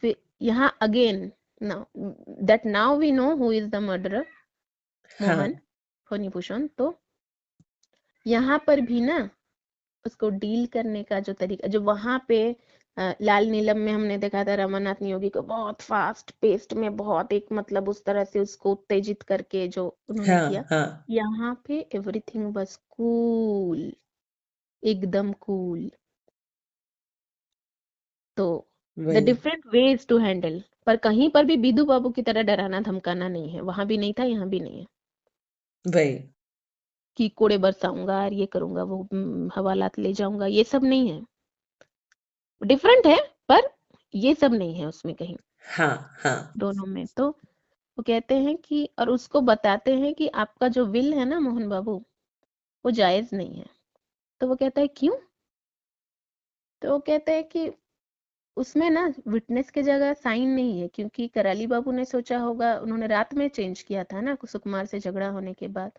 फिर यहाँ again, now we know who is the murderer, Mohan हाँ फणिभूषण। तो यहाँ पर भी ना उसको डील करने का जो तरीका, जो वहां पे लाल नीलम में हमने देखा था रमानाथ नियोगी को बहुत फास्ट पेस्ट में, बहुत एक मतलब उस तरह से उसको उत्तेजित करके जो उन्होंने किया, हाँ हाँ। यहाँ पे एवरीथिंग वाज कूल, एकदम कूल। तो द वही डिफरेंट वेज टू हैंडल। पर कहीं पर भी बिधू बाबू की तरह डराना धमकाना नहीं है, वहां भी नहीं था, यहाँ भी नहीं है वही कि कोड़े बरसाऊंगा और ये करूंगा, वो हवालात ले जाऊंगा, ये सब नहीं है। डिफरेंट है, पर ये सब नहीं है उसमें कहीं, हाँ हाँ दोनों में। तो वो कहते हैं कि, और उसको बताते हैं कि आपका जो विल है ना मोहन बाबू, वो जायज नहीं है। तो वो कहता है क्यों? तो वो कहते हैं कि उसमें ना विटनेस की जगह साइन नहीं है, क्योंकि कराली बाबू ने सोचा होगा, उन्होंने रात में चेंज किया था ना सुकुमार से झगड़ा होने के बाद,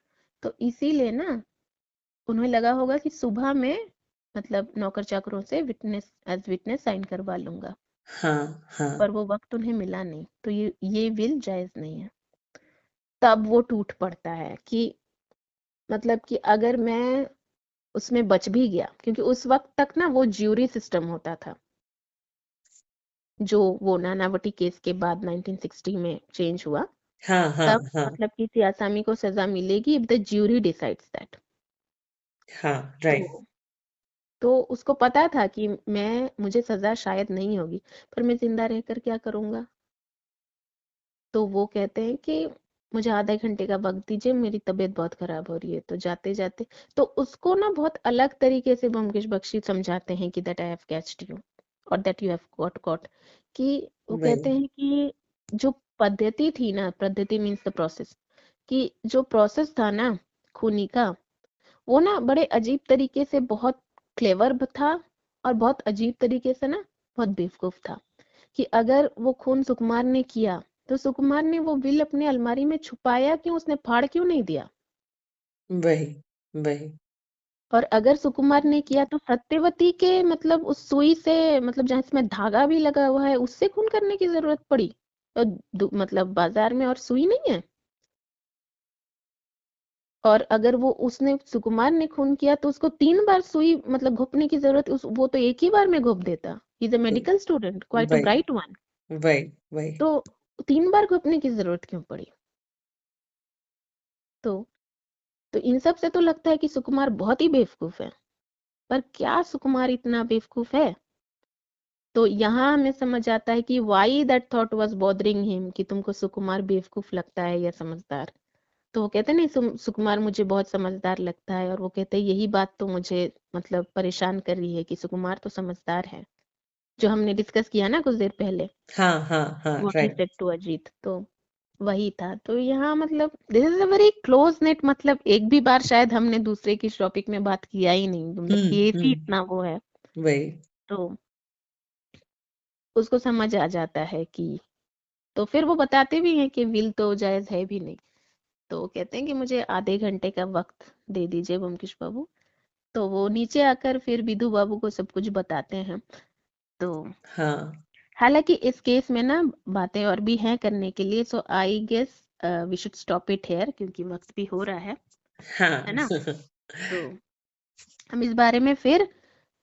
तो इसीलिए ना उन्हें लगा होगा कि सुबह में मतलब नौकर चाकरों से विटनेस एज विटनेस साइन करवा लूंगा, हाँ हाँ पर वो वक्त उन्हें मिला नहीं, तो ये विल जायज नहीं है। तब वो टूट पड़ता है कि मतलब कि अगर मैं उसमें बच भी गया, क्योंकि उस वक्त तक ना वो ज्यूरी सिस्टम होता था, जो वो नानावटी केस के बाद 1960 में चेंज हुआ। हाँ हाँ तब हाँ मतलब किसी आसामी को सजा मिलेगी if the jury decides that. हाँ राइट तो उसको पता था कि मुझे सजा शायद नहीं होगी, पर मैं जिंदा रहकर क्या करूंगा। तो वो कहते हैं कि मुझे आधे घंटे का वक्त दीजिए, मेरी तबीयत बहुत खराब हो रही है। तो जाते जाते तो उसको ना बहुत अलग तरीके से ब्योमकेश बख्शी समझाते हैं कि that I have catched you और that you have got caught. कि वो कहते वही हैं कि जो पद्धति थी ना, पद्धति मीन्स द प्रोसेस, कि जो प्रोसेस था ना खूनी का, वो ना बड़े अजीब तरीके से बहुत क्लेवर था, और बहुत अजीब तरीके से ना बहुत बेवकूफ था। कि अगर वो खून सुकुमार ने किया, तो सुकुमार ने वो विल अपने अलमारी में छुपाया क्यों, उसने फाड़ क्यों नहीं दिया? वही वही और अगर सुकुमार ने किया तो सत्यवती के मतलब उस सुई से, मतलब जहाँ इसमें धागा भी लगा हुआ है, उससे खून करने की जरूरत पड़ी? और मतलब बाजार में और सुई नहीं है? और अगर वो उसने सुकुमार ने खून किया तो उसको 3 बार सुई मतलब घोपने की जरूरत, वो तो एक ही बार में घोप देता। Is a medical student, quite a वही ब्राइट वन। वही वही तो 3 बार घोपने की जरूरत क्यों पड़ी? तो इन सब से तो लगता है कि सुकुमार बहुत ही बेवकूफ है। पर क्या सुकुमार इतना बेवकूफ है? तो यहाँ हमें समझ आता है कि why that thought was bothering him, कि तुमको सुकुमार बेवकूफ लगता है या समझदार। तो वो कहते हैं नहीं, सुकुमार मुझे बहुत समझदार लगता है, और वो कहते हैं यही बात तो मुझे मतलब परेशान कर रही है कि सुकुमार तो समझदार है, जो हमने डिस्कस किया ना कुछ देर पहले, हाँ हाँ हाँ what he right said to Ajit. तो वही था। तो यहाँ मतलब this is a very close net, मतलब एक भी बार शायद हमने दूसरे की टॉपिक में बात किया ही नहीं, मतलब केस ही हम्म इतना वो है। वही तो उसको समझ आ जाता है कि, तो फिर वो बताते भी हैं कि विल तो जायज है भी नहीं। तो वो कहते हैं कि मुझे आधे घंटे का वक्त दे दीजिए ब्योमकेश बाबू। तो वो नीचे आकर फिर विधु बाबू को सब कुछ बताते हैं। तो हाँ हालांकि इस केस में ना बातें और भी हैं करने के लिए, so I guess we should stop it here, क्योंकि वक्त भी हो रहा है हाँ ना। तो हम इस बारे में फिर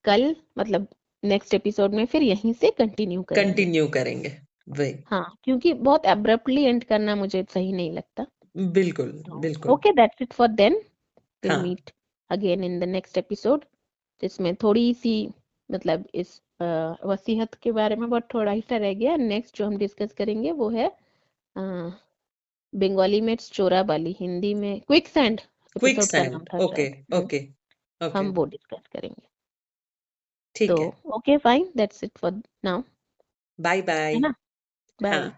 कल मतलब नेक्स्ट एपिसोड में फिर यहीं से कंटिन्यू करेंगे। कंटिन्यू करेंगे वही हाँ, क्योंकि बहुत एब्रप्टली एंड करना मुझे सही नहीं लगता। बिल्कुल तो बिल्कुल okay, that's it for then. Will हाँ meet again in the next episode, जिसमें थोड़ी सी मतलब इस वसीयत के बारे में बहुत थोड़ा ही सा रह गया। नेक्स्ट जो हम डिस्कस करेंगे वो है बंगाली में चोरा बाली, हिंदी में क्विक सैंड क्विक एपिसोड का नाम सैंड था ओके शायद। ओके ओके हम वो डिस्कस करेंगे। तो ठीक है okay fine, that's it for now, bye है बाय ना। हाँ बाय।